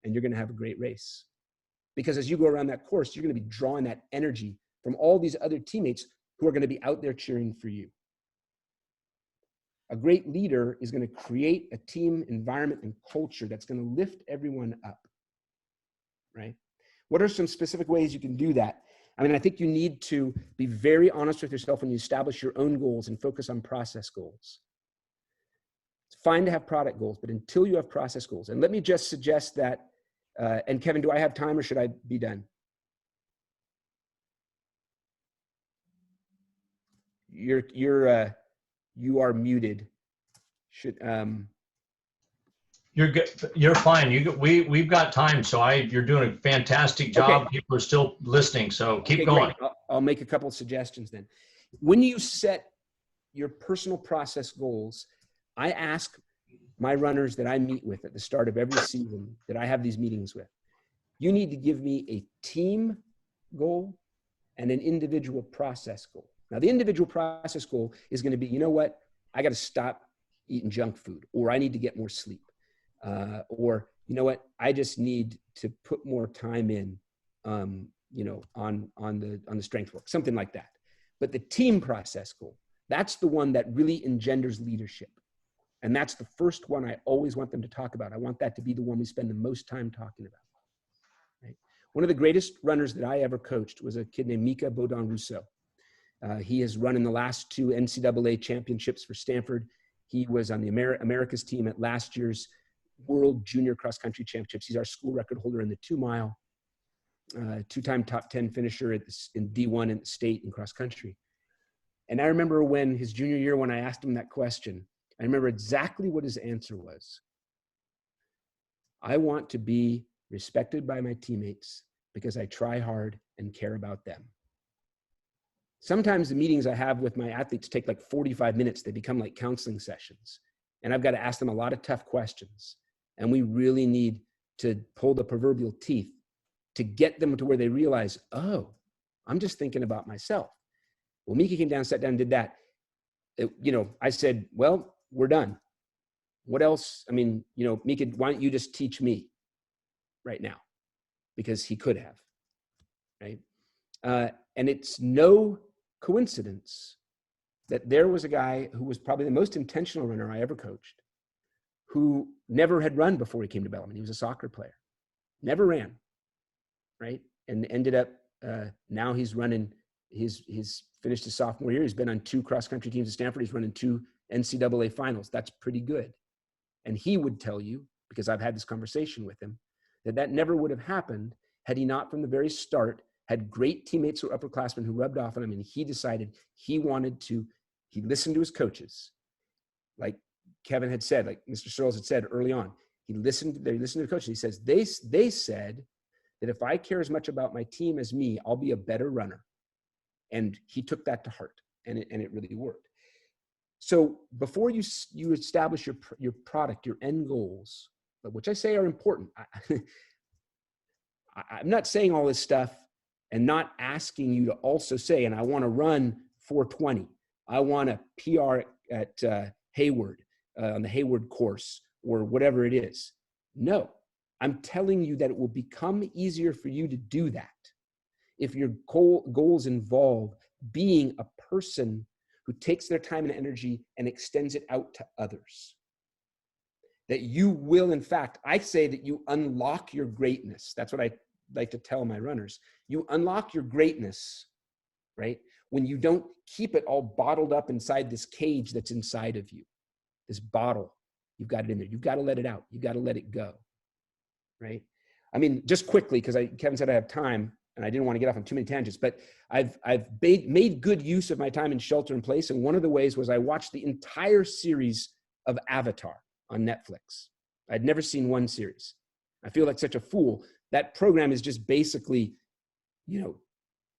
And you're going to have a great race. Because as you go around that course, you're going to be drawing that energy from all these other teammates who are going to be out there cheering for you. A great leader is going to create a team environment and culture that's going to lift everyone up, right? What are some specific ways you can do that? I mean, I think you need to be very honest with yourself when you establish your own goals and focus on process goals. It's fine to have product goals, but until you have process goals, and let me just suggest that, and Kevin, do I have time or should I be done? You are muted. You're good. You're fine. We've got time. So you're doing a fantastic job. Okay. People are still listening. So keep going. Great. I'll make a couple of suggestions then. When you set your personal process goals, I ask my runners that I meet with at the start of every season that I have these meetings with, you need to give me a team goal and an individual process goal. Now, the individual process goal is going to be, you know what? I got to stop eating junk food, or I need to get more sleep. Or, you know what? I just need to put more time in, you know, on the strength work, something like that. But the team process goal, that's the one that really engenders leadership. And that's the first one I always want them to talk about. I want that to be the one we spend the most time talking about. Right? One of the greatest runners that I ever coached was a kid named Mika Bodon Rousseau. He has run in the last 2 NCAA championships for Stanford. He was on the America's team at last year's World Junior Cross Country Championships. He's our school record holder in the 2 mile, 2-time top 10 finisher in D1 in the state in cross country. And I remember when his junior year, when I asked him that question, I remember exactly what his answer was. I want to be respected by my teammates because I try hard and care about them. Sometimes the meetings I have with my athletes take like 45 minutes. They become like counseling sessions. And I've got to ask them a lot of tough questions. And we really need to pull the proverbial teeth to get them to where they realize, oh, I'm just thinking about myself. Well, Mika came down, sat down, and did that. You know, I said, well, we're done. What else? I mean, you know, Mika, why don't you just teach me right now? Because he could have, right? And it's no coincidence that there was a guy who was probably the most intentional runner I ever coached, who never had run before he came to Bellarmine. He was a soccer player, never ran, right? And ended up, now he's running, he's finished his sophomore year. He's been on 2 cross-country teams at Stanford. He's running 2 NCAA finals. That's pretty good. And he would tell you, because I've had this conversation with him, that never would have happened had he not from the very start had great teammates who were upperclassmen who rubbed off on him, and he decided he listened to his coaches. Like Kevin had said, like Mr. Searles had said early on, he listened to the coaches. He says, they said that if I care as much about my team as me, I'll be a better runner. And he took that to heart, and it really worked. So before you establish your product, your end goals, which I say are important, I'm not saying all this stuff and not asking you to also say, and I want to run 420. I want to PR at Hayward, on the Hayward course, or whatever it is. No, I'm telling you that it will become easier for you to do that if your goals involve being a person who takes their time and energy and extends it out to others. That you will, in fact, I say that you unlock your greatness. That's what I like to tell my runners. You unlock your greatness, right? When you don't keep it all bottled up inside this cage that's inside of you, this bottle, you've got it in there. You've got to let it out. You've got to let it go, right? I mean, just quickly, because Kevin said I have time. and I didn't want to get off on too many tangents, but I've made good use of my time in shelter in place. And one of the ways was I watched the entire series of Avatar on Netflix. I'd never seen one series. I feel like such a fool. That program is just basically,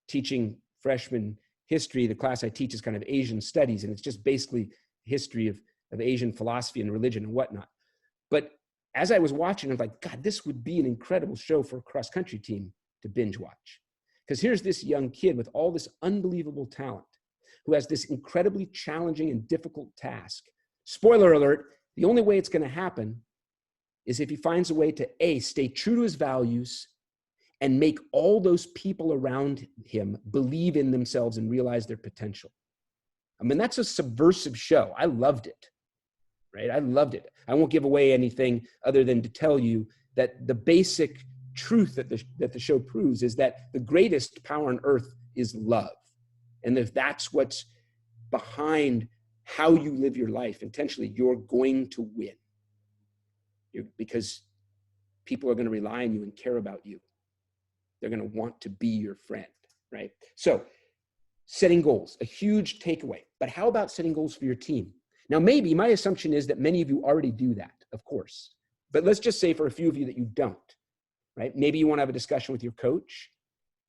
teaching freshmen history. The class I teach is kind of Asian studies, and it's just basically history of Asian philosophy and religion and whatnot. But as I was watching, I was like, God, this would be an incredible show for a cross-country team to binge watch. Because here's this young kid with all this unbelievable talent who has this incredibly challenging and difficult task. Spoiler alert, the only way it's going to happen is if he finds a way to A, stay true to his values and make all those people around him believe in themselves and realize their potential. I mean, that's a subversive show. I loved it, right? I loved it. I won't give away anything other than to tell you that the basic truth that the show proves is that the greatest power on earth is love. And if that's what's behind how you live your life intentionally, you're going to win. Because people are going to rely on you and care about you. They're going to want to be your friend, right? So setting goals, a huge takeaway. But how about setting goals for your team? Now, maybe my assumption is that many of you already do that, of course. But let's just say for a few of you that you don't, right? Maybe you want to have a discussion with your coach.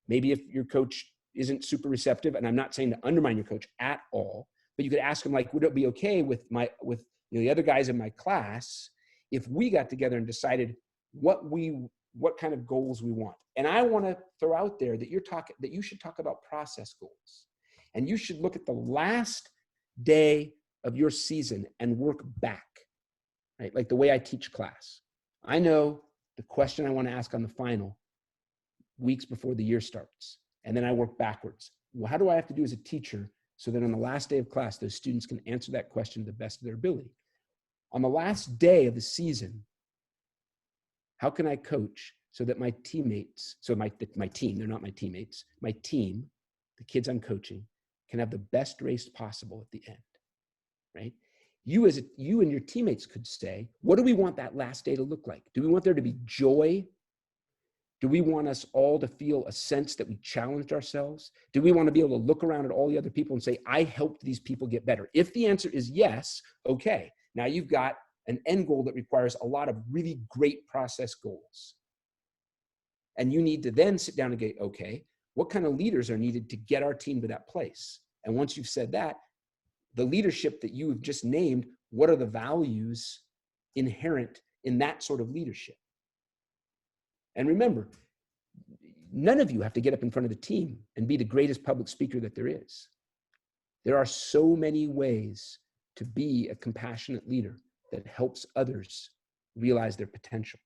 Maybe if your coach isn't super receptive, and I'm not saying to undermine your coach at all, but you could ask him, like, would it be okay with the other guys in my class if we got together and decided what kind of goals we want? And I want to throw out there that you should talk about process goals. And you should look at the last day of your season and work back, right? Like the way I teach class. I know the question I want to ask on the final weeks before the year starts. And then I work backwards. Well, how do I have to do as a teacher so that on the last day of class, those students can answer that question to the best of their ability? On the last day of the season, how can I coach so that my teammates, so my team, they're not my teammates, my team, the kids I'm coaching, can have the best race possible at the end, right? You and your teammates could say, what do we want that last day to look like? Do we want there to be joy? Do we want us all to feel a sense that we challenged ourselves? Do we want to be able to look around at all the other people and say, I helped these people get better? If the answer is yes, okay. Now you've got an end goal that requires a lot of really great process goals. And you need to then sit down and go, okay, what kind of leaders are needed to get our team to that place? And once you've said that, the leadership that you have just named, what are the values inherent in that sort of leadership? And remember, none of you have to get up in front of the team and be the greatest public speaker that there is. There are so many ways to be a compassionate leader that helps others realize their potential.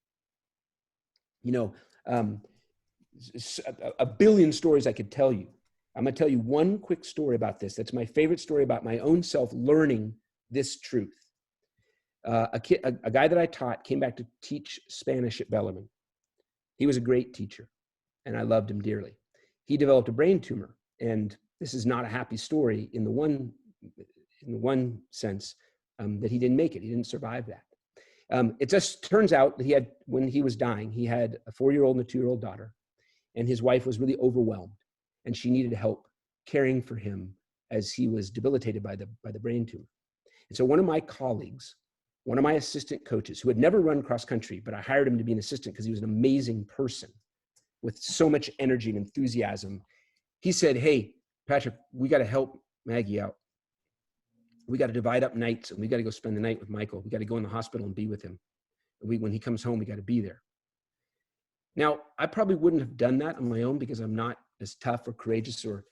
A billion stories I could tell you. I'm going to tell you one quick story about this. That's my favorite story about my own self learning this truth. A guy that I taught came back to teach Spanish at Bellarmine. He was a great teacher, and I loved him dearly. He developed a brain tumor, and this is not a happy story in the one sense that he didn't make it. He didn't survive that. It just turns out that when he was dying, he had a 4-year-old and a 2-year-old daughter, and his wife was really overwhelmed, and she needed help caring for him as he was debilitated by the brain tumor. And so one of my colleagues, one of my assistant coaches who had never run cross country, but I hired him to be an assistant because he was an amazing person with so much energy and enthusiasm. He said, hey, Patrick, we got to help Maggie out. We got to divide up nights, and we got to go spend the night with Michael. We got to go in the hospital and be with him. When he comes home, we got to be there. Now, I probably wouldn't have done that on my own because I'm not as tough or courageous or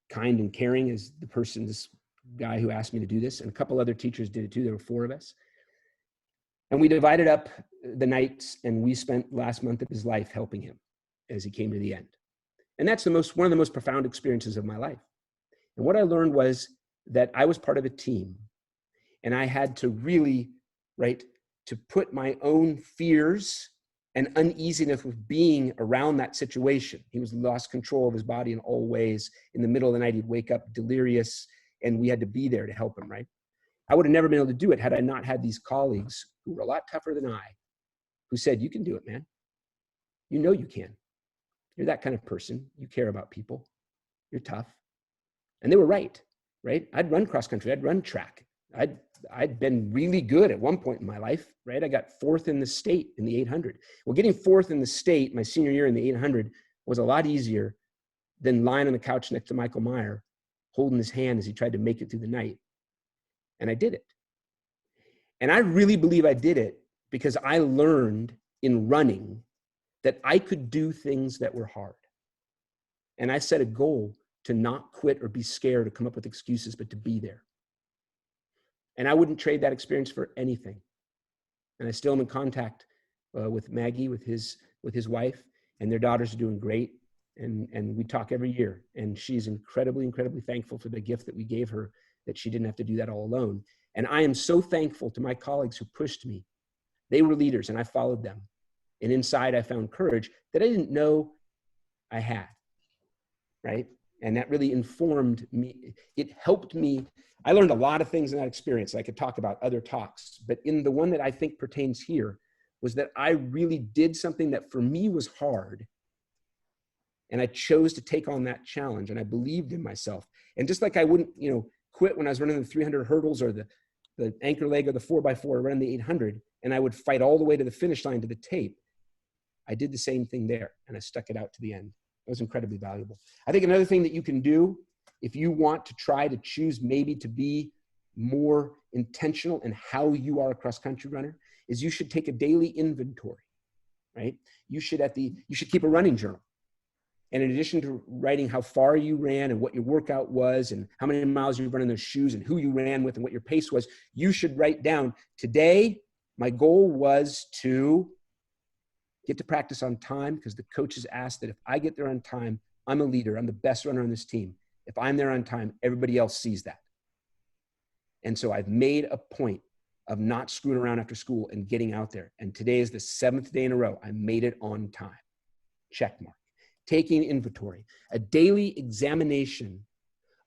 kind and caring as this guy who asked me to do this. And a couple other teachers did it too. There were 4 of us. And we divided up the nights, and we spent last month of his life helping him as he came to the end. And that's one of the most profound experiences of my life. And what I learned was that I was part of a team, and I had to really, to put my own fears and uneasiness with being around that situation. He was lost control of his body in all ways. In the middle of the night, he'd wake up delirious, and we had to be there to help him, right? I would have never been able to do it had I not had these colleagues who were a lot tougher than I, who said, you can do it, man. You know you can. You're that kind of person. You care about people. You're tough. And they were right? I'd run cross country. I'd run track. I'd been really good at one point in my life, right? I got 4th in the state in the 800. Well, getting 4th in the state my senior year in the 800 was a lot easier than lying on the couch next to Michael Meyer, holding his hand as he tried to make it through the night. And I did it. And I really believe I did it because I learned in running that I could do things that were hard. And I set a goal to not quit or be scared or come up with excuses, but to be there. And I wouldn't trade that experience for anything. And I still am in contact with Maggie, with his wife, and their daughters are doing great. And we talk every year. And she's incredibly, incredibly thankful for the gift that we gave her, that she didn't have to do that all alone. And I am so thankful to my colleagues who pushed me. They were leaders and I followed them. And inside I found courage that I didn't know I had, right? And that really informed me. It helped me. I learned a lot of things in that experience. I could talk about other talks, but in the one that I think pertains here was that I really did something that for me was hard. And I chose to take on that challenge and I believed in myself. And just like I wouldn't, quit when I was running the 300 hurdles or the anchor leg or the 4x4 running the 800, and I would fight all the way to the finish line to the tape. I did the same thing there and I stuck it out to the end. It was incredibly valuable. I think another thing that you can do if you want to try to choose maybe to be more intentional in how you are a cross-country runner is you should take a daily inventory, right? You should keep a running journal. And in addition to writing how far you ran and what your workout was and how many miles you run in those shoes and who you ran with and what your pace was, you should write down, today, my goal was to get to practice on time because the coaches asked that if I get there on time, I'm a leader. I'm the best runner on this team. If I'm there on time, everybody else sees that. And so I've made a point of not screwing around after school and getting out there. And today is the 7th day in a row. I made it on time. Check mark. Taking inventory, a daily examination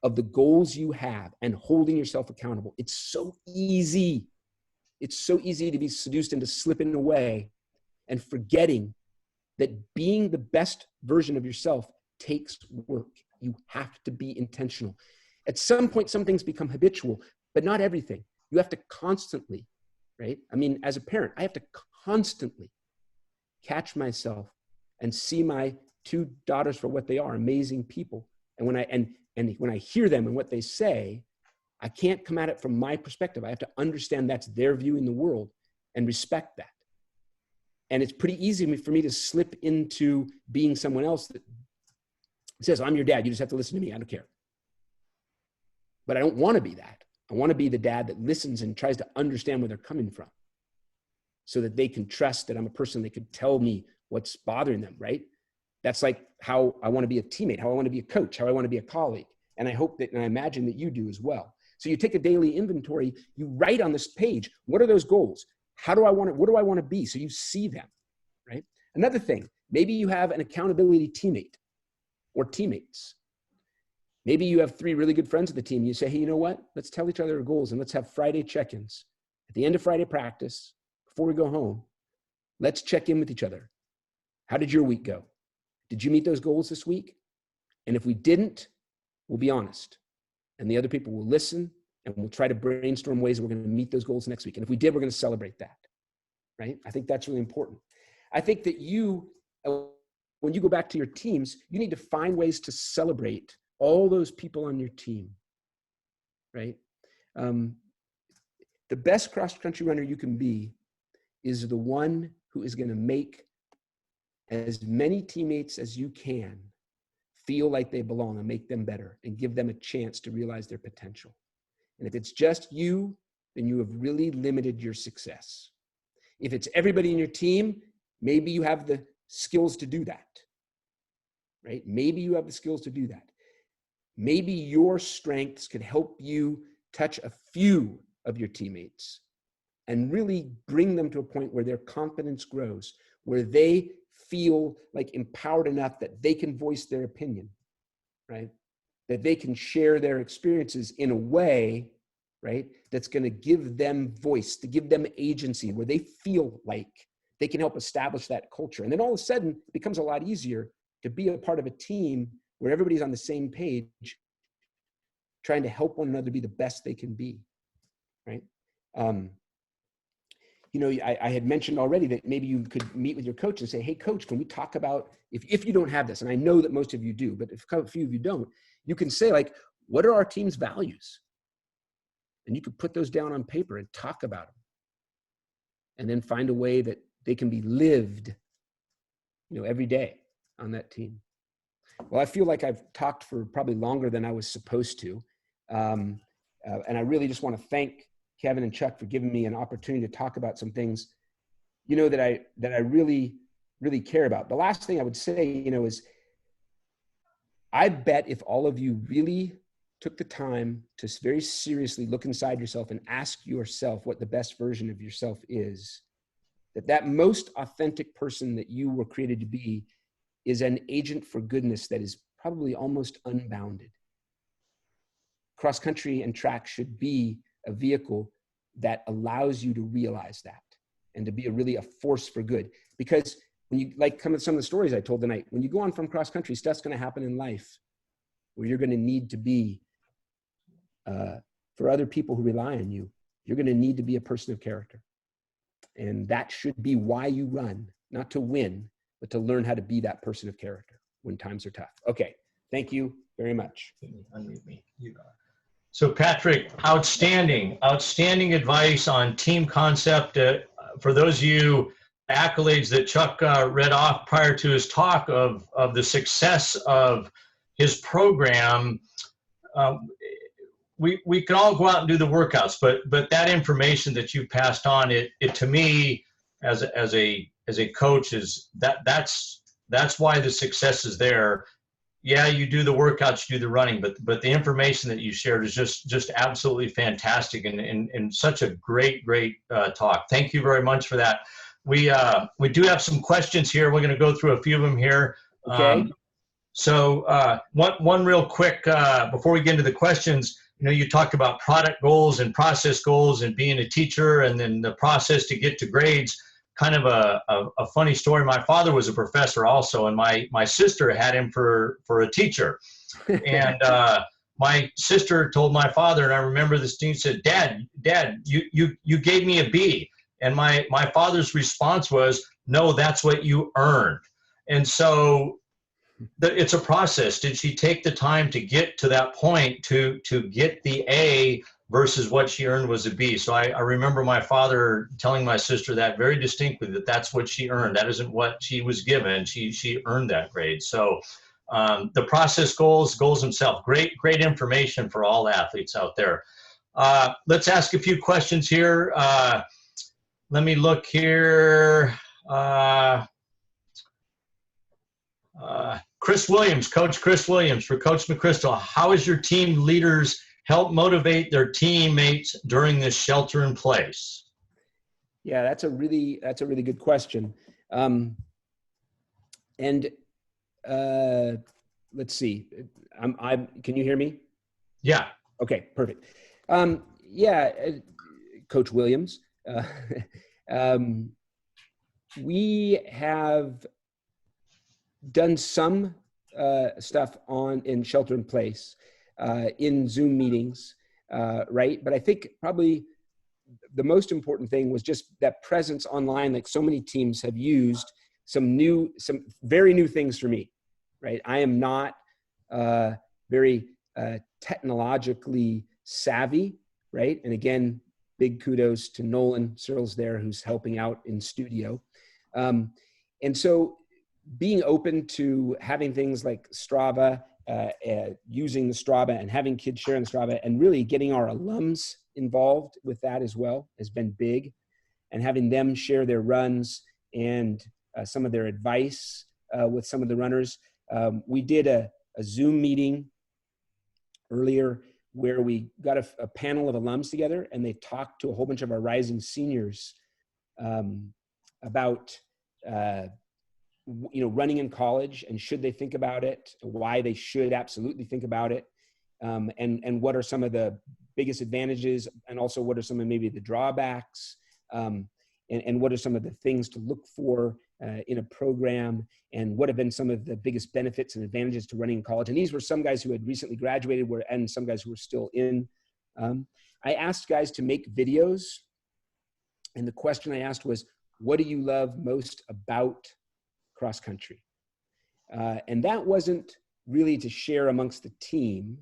of the goals you have and holding yourself accountable. It's so easy. It's so easy to be seduced into slipping away and forgetting that being the best version of yourself takes work. You have to be intentional. At some point, some things become habitual, but not everything. You have to constantly, right? I mean, as a parent, I have to constantly catch myself and see my 2 daughters for what they are, amazing people. And when I hear them and what they say, I can't come at it from my perspective. I have to understand that's their view in the world and respect that. And it's pretty easy for me to slip into being someone else that says, I'm your dad. You just have to listen to me. I don't care. But I don't want to be that. I want to be the dad that listens and tries to understand where they're coming from so that they can trust that I'm a person that could tell me what's bothering them, right? That's like how I want to be a teammate, how I want to be a coach, how I want to be a colleague. And I hope that, and I imagine that you do as well. So you take a daily inventory, you write on this page, what are those goals? What do I want to be? So you see them, right? Another thing, maybe you have an accountability teammate or teammates. Maybe you have 3 really good friends of the team. You say, hey, you know what? Let's tell each other our goals and let's have Friday check-ins. At the end of Friday practice, before we go home, let's check in with each other. How did your week go? Did you meet those goals this week? And if we didn't, we'll be honest. And the other people will listen and we'll try to brainstorm ways we're going to meet those goals next week. And if we did, we're going to celebrate that, right? I think that's really important. I think that when you go back to your teams, you need to find ways to celebrate all those people on your team, right? The best cross-country runner you can be is the one who is going to make as many teammates as you can feel like they belong and make them better and give them a chance to realize their potential. And if it's just you, then you have really limited your success. If it's everybody in your team, maybe you have the skills to do that, right? Maybe you have the skills to do that. Maybe your strengths could help you touch a few of your teammates and really bring them to a point where their confidence grows, where they feel like empowered enough that they can voice their opinion, right? That they can share their experiences in a way, right, that's going to give them voice, to give them agency, where they feel like they can help establish that culture. And then all of a sudden, it becomes a lot easier to be a part of a team where everybody's on the same page, trying to help one another be the best they can be, right? I had mentioned already that maybe you could meet with your coach and say, hey, coach, can we talk about, if you don't have this, and I know that most of you do, but if a few of you don't, you can say, like, what are our team's values? And you could put those down on paper and talk about them. And then find a way that they can be lived, every day on that team. Well, I feel like I've talked for probably longer than I was supposed to. And I really just want to thank Kevin and Chuck for giving me an opportunity to talk about some things, that I really, really care about. The last thing I would say, is I bet if all of you really took the time to very seriously look inside yourself and ask yourself what the best version of yourself is, that most authentic person that you were created to be is an agent for goodness that is probably almost unbounded. Cross country and track should be a vehicle that allows you to realize that and to be a force for good. Because when you, like some of the stories I told tonight, when you go on from cross country, stuff's going to happen in life where you're going to need to be, for other people who rely on you, you're going to need to be a person of character. And that should be why you run, not to win, but to learn how to be that person of character when times are tough. Okay. Thank you very much. Unmute me. You got it. So Patrick, outstanding advice on team concept. For those of you, accolades that Chuck read off prior to his talk of the success of his program, we can all go out and do the workouts, but that information that you passed on, it to me as a coach is that's why the success is there. Yeah, you do the workouts, you do the running, but the information that you shared is just absolutely fantastic and such a great talk. Thank you very much for that. We do have some questions here. We're going to go through a few of them here. Okay. So one real quick before we get into the questions. You talked about product goals and process goals and being a teacher, and then the process to get to grades. Kind of a funny story. My father was a professor also, and my sister had him for a teacher. And my sister told my father, and I remember this thing, said, Dad, you gave me a B. And my father's response was, no, that's what you earned. And so it's a process. Did she take the time to get to that point to get the A versus what she earned was a B? So I remember my father telling my sister that very distinctly, that's what she earned. That isn't what she was given. She earned that grade. So the process goals themselves, great information for all athletes out there. Let's ask a few questions here. Let me look here. Coach Chris Williams for Coach McCrystle. How is your team leaders help motivate their teammates during this shelter in place? Yeah, that's a really good question. And let's see. Can you hear me? Yeah. Okay, perfect. Coach Williams. We have done some stuff in shelter in place, in Zoom meetings, right? But I think probably the most important thing was just that presence online. Like so many teams have used some very new things for me, right? I am not very technologically savvy, right? And again, big kudos to Nolan Searles there, who's helping out in studio. And so being open to having things like Strava, using the Strava and having kids share in the Strava, and really getting our alums involved with that as well has been big, and having them share their runs and some of their advice with some of the runners. We did a Zoom meeting earlier where we got a panel of alums together, and they talked to a whole bunch of our rising seniors about running in college, and should they think about it, why they should absolutely think about it, and what are some of the biggest advantages, and also what are some of maybe the drawbacks, and what are some of the things to look for in a program, and what have been some of the biggest benefits and advantages to running in college. And these were some guys who had recently graduated and some guys who were still in. I asked guys to make videos. And the question I asked was, what do you love most about cross country? And that wasn't really to share amongst the team,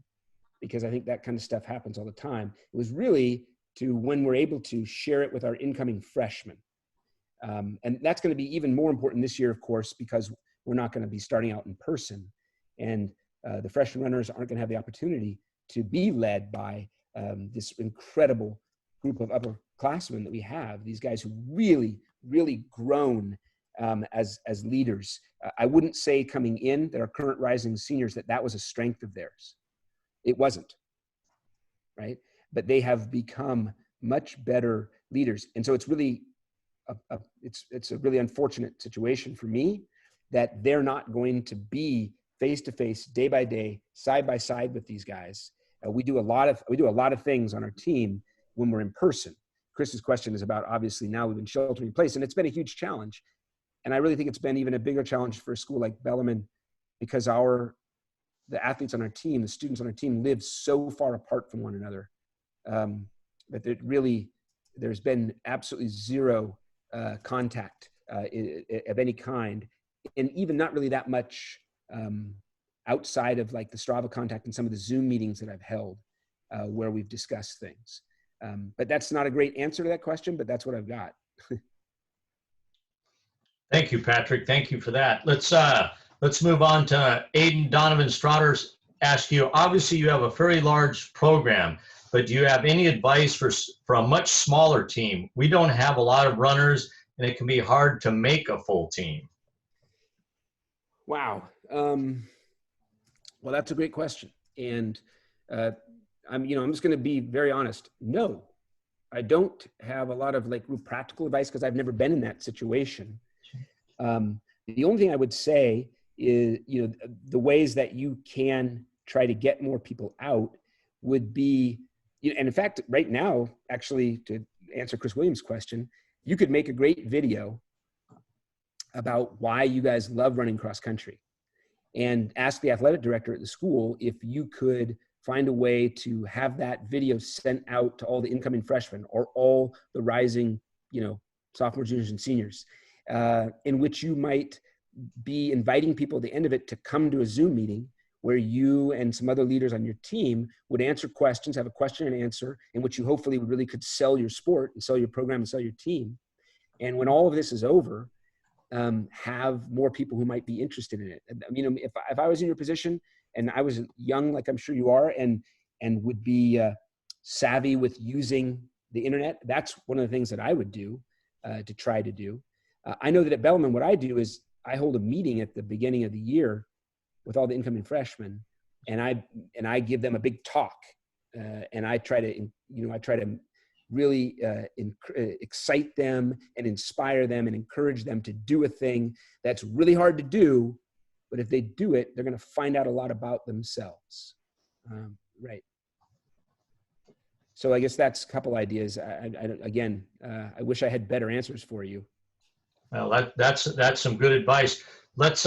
because I think that kind of stuff happens all the time. It was really to, when we're able to, share it with our incoming freshmen. And that's going to be even more important this year, of course, because we're not going to be starting out in person. And the freshman runners aren't going to have the opportunity to be led by this incredible group of upperclassmen that we have, these guys who really, really grown as leaders. I wouldn't say coming in that our current rising seniors, that was a strength of theirs. It wasn't, right? But they have become much better leaders. And so it's really, it's a really unfortunate situation for me that they're not going to be face-to-face, day by day, side by side with these guys. We do a lot of things on our team when we're in person. Chris's question is about, obviously now we've been sheltering in place, and it's been a huge challenge. And I really think it's been even a bigger challenge for a school like Bellarmine, because the athletes on our team, the students on our team, live so far apart from one another that there's been absolutely zero contact of any kind, and even not really that much outside of like the Strava contact and some of the Zoom meetings that I've held where we've discussed things. But that's not a great answer to that question, but that's what I've got. Thank you, Patrick. Thank you for that. Let's move on to Aiden Donovan Strotters. Ask you, obviously you have a very large program, but do you have any advice for a much smaller team? We don't have a lot of runners, and it can be hard to make a full team. Wow. Well, that's a great question. And I'm just going to be very honest. No, I don't have a lot of like real practical advice because I've never been in that situation. The only thing I would say is, the ways that you can try to get more people out would be, and in fact, right now, actually, to answer Chris Williams' question, you could make a great video about why you guys love running cross country, and ask the athletic director at the school if you could find a way to have that video sent out to all the incoming freshmen or all the rising, sophomores, juniors, and seniors, in which you might be inviting people at the end of it to come to a Zoom meeting where you and some other leaders on your team would answer questions, have a question and answer, in which you hopefully really could sell your sport and sell your program and sell your team. And when all of this is over, have more people who might be interested in it. If I was in your position and I was young, like I'm sure you are, and would be savvy with using the internet, that's one of the things that I would do to try to do. I know that at Bellarmine, what I do is I hold a meeting at the beginning of the year with all the incoming freshmen, and I give them a big talk, and I try to really excite them and inspire them and encourage them to do a thing that's really hard to do, but if they do it, they're going to find out a lot about themselves. Right. So I guess that's a couple ideas. I wish I had better answers for you. Well, that's some good advice. Let's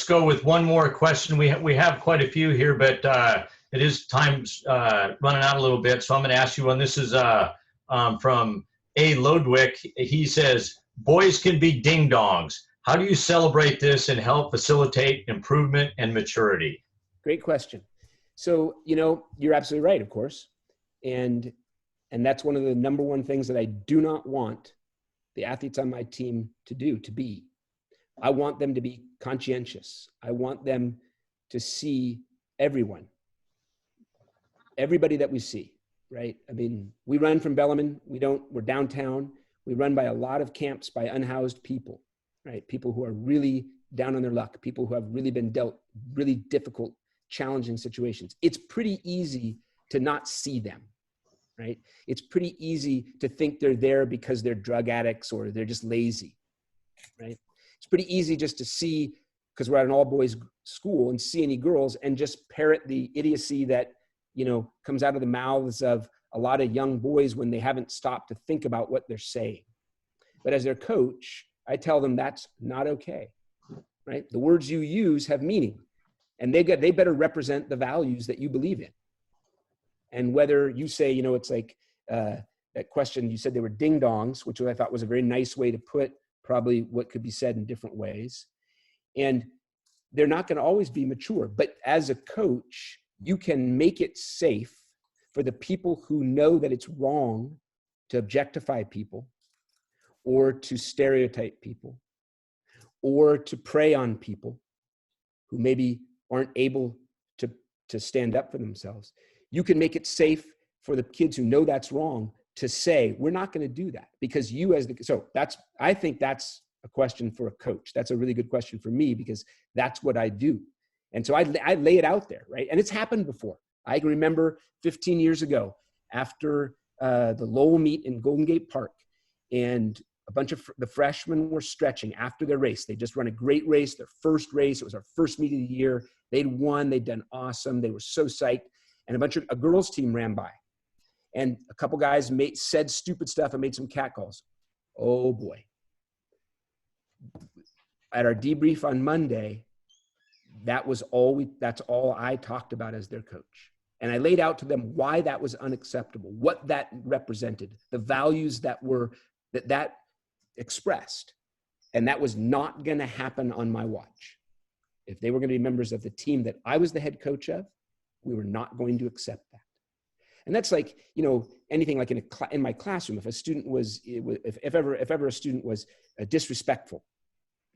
go with one more question. We have quite a few here, but it is time's running out a little bit, so I'm going to ask you one. This is from A. Lodwick. He says, boys can be ding-dongs. How do you celebrate this and help facilitate improvement and maturity? Great question. So, you're absolutely right, of course. And that's one of the number one things that I do not want the athletes on my team to be. I want them to be conscientious. I want them to see everybody that we see, right? I mean, we run from Bellarmine. We're downtown. We run by a lot of camps by unhoused people, right? People who are really down on their luck, people who have really been dealt really difficult, challenging situations. It's pretty easy to not see them, right? It's pretty easy to think they're there because they're drug addicts or they're just lazy, right? It's pretty easy just to see, because we're at an all-boys school, and see any girls and just parrot the idiocy that, comes out of the mouths of a lot of young boys when they haven't stopped to think about what they're saying. But as their coach, I tell them that's not okay, right? The words you use have meaning, and they better represent the values that you believe in. And whether you say, you know, it's like that question, you said they were ding-dongs, which I thought was a very nice way to put probably what could be said in different ways. And they're not going to always be mature, but as a coach, you can make it safe for the people who know that it's wrong to objectify people, or to stereotype people, or to prey on people who maybe aren't able to stand up for themselves. You can make it safe for the kids who know that's wrong to say, we're not going to do that, because you as the, so that's, I think that's a question for a coach. That's a really good question for me, because that's what I do. And so I lay it out there, right? And it's happened before. I can remember 15 years ago after the Lowell meet in Golden Gate Park, and a bunch of the freshmen were stretching after their race. They just run a great race, their first race. It was our first meet of the year. They'd won, they'd done awesome. They were so psyched. And a girls team ran by. And a couple guys said stupid stuff and made some catcalls. Oh boy. At our debrief on Monday, that's all I talked about as their coach. And I laid out to them why that was unacceptable, what that represented, the values that expressed. And that was not going to happen on my watch. If they were going to be members of the team that I was the head coach of, we were not going to accept that. And that's like, you know, anything like in my classroom, if a student was, if ever a student was disrespectful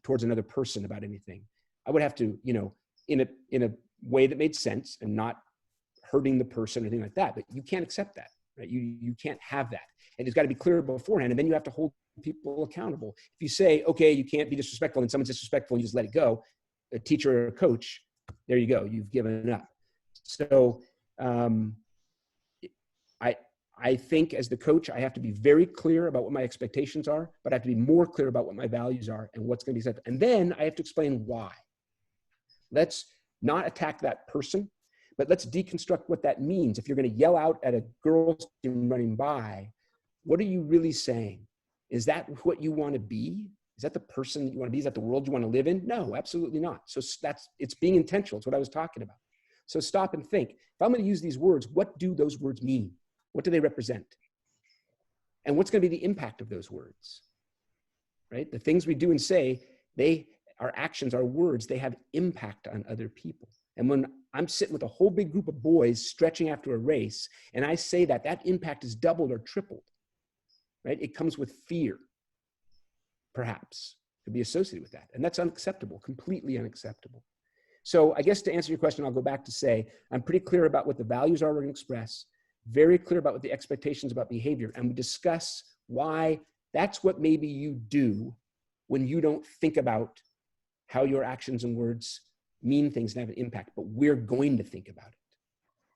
towards another person about anything, I would have to, you know, in a way that made sense and not hurting the person or anything like that. But you can't accept that, right? You can't have that. And it's got to be clear beforehand. And then you have to hold people accountable. If you say, okay, you can't be disrespectful, and someone's disrespectful, and you just let it go, a teacher or a coach, there you go, you've given up. So I think as the coach, I have to be very clear about what my expectations are, but I have to be more clear about what my values are and what's going to be said. And then I have to explain why. Let's not attack that person, but let's deconstruct what that means. If you're going to yell out at a girl's team running by, what are you really saying? Is that what you want to be? Is that the person that you want to be? Is that the world you want to live in? No, absolutely not. So it's being intentional. It's what I was talking about. So stop and think. If I'm going to use these words, what do those words mean? What do they represent? And what's going to be the impact of those words? Right? The things we do and say, our actions, our words, they have impact on other people. And when I'm sitting with a whole big group of boys stretching after a race, and I say that impact is doubled or tripled, right? It comes with fear, perhaps, could be associated with that. And that's unacceptable, completely unacceptable. So I guess to answer your question, I'll go back to say, I'm pretty clear about what the values are we're going to express, very clear about what the expectations about behavior, and we discuss why that's what maybe you do when you don't think about how your actions and words mean things and have an impact, but we're going to think about it.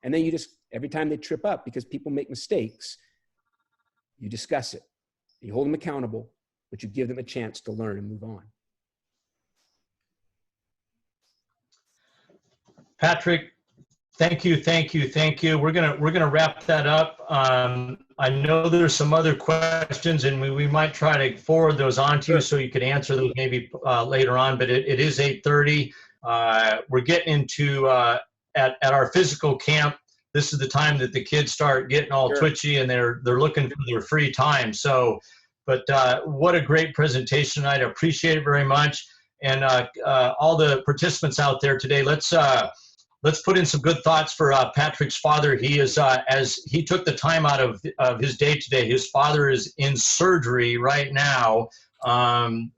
And then you just, every time they trip up, because people make mistakes, you discuss it. You hold them accountable, but you give them a chance to learn and move on. Patrick, thank you. We're gonna wrap that up. I know there's some other questions, and we might try to forward those on to you so you could answer those maybe later on. But it is 8:30. We're getting into at our physical camp. This is the time that the kids start getting all twitchy, and they're looking for their free time. So, but what a great presentation tonight. I appreciate it very much. And all the participants out there today, let's put in some good thoughts for Patrick's father. He is, as he took the time out of his day today, his father is in surgery right now from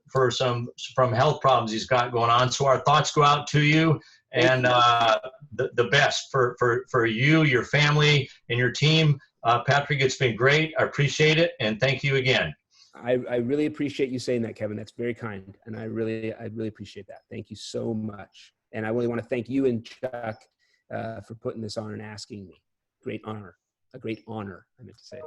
health problems he's got going on. So our thoughts go out to you, and the best for you, your family, and your team. Patrick, it's been great. I appreciate it, and thank you again. I really appreciate you saying that, Kevin. That's very kind, and I really appreciate that. Thank you so much. And I really want to thank you and Chuck for putting this on and asking me. Great honor, a great honor, I meant to say.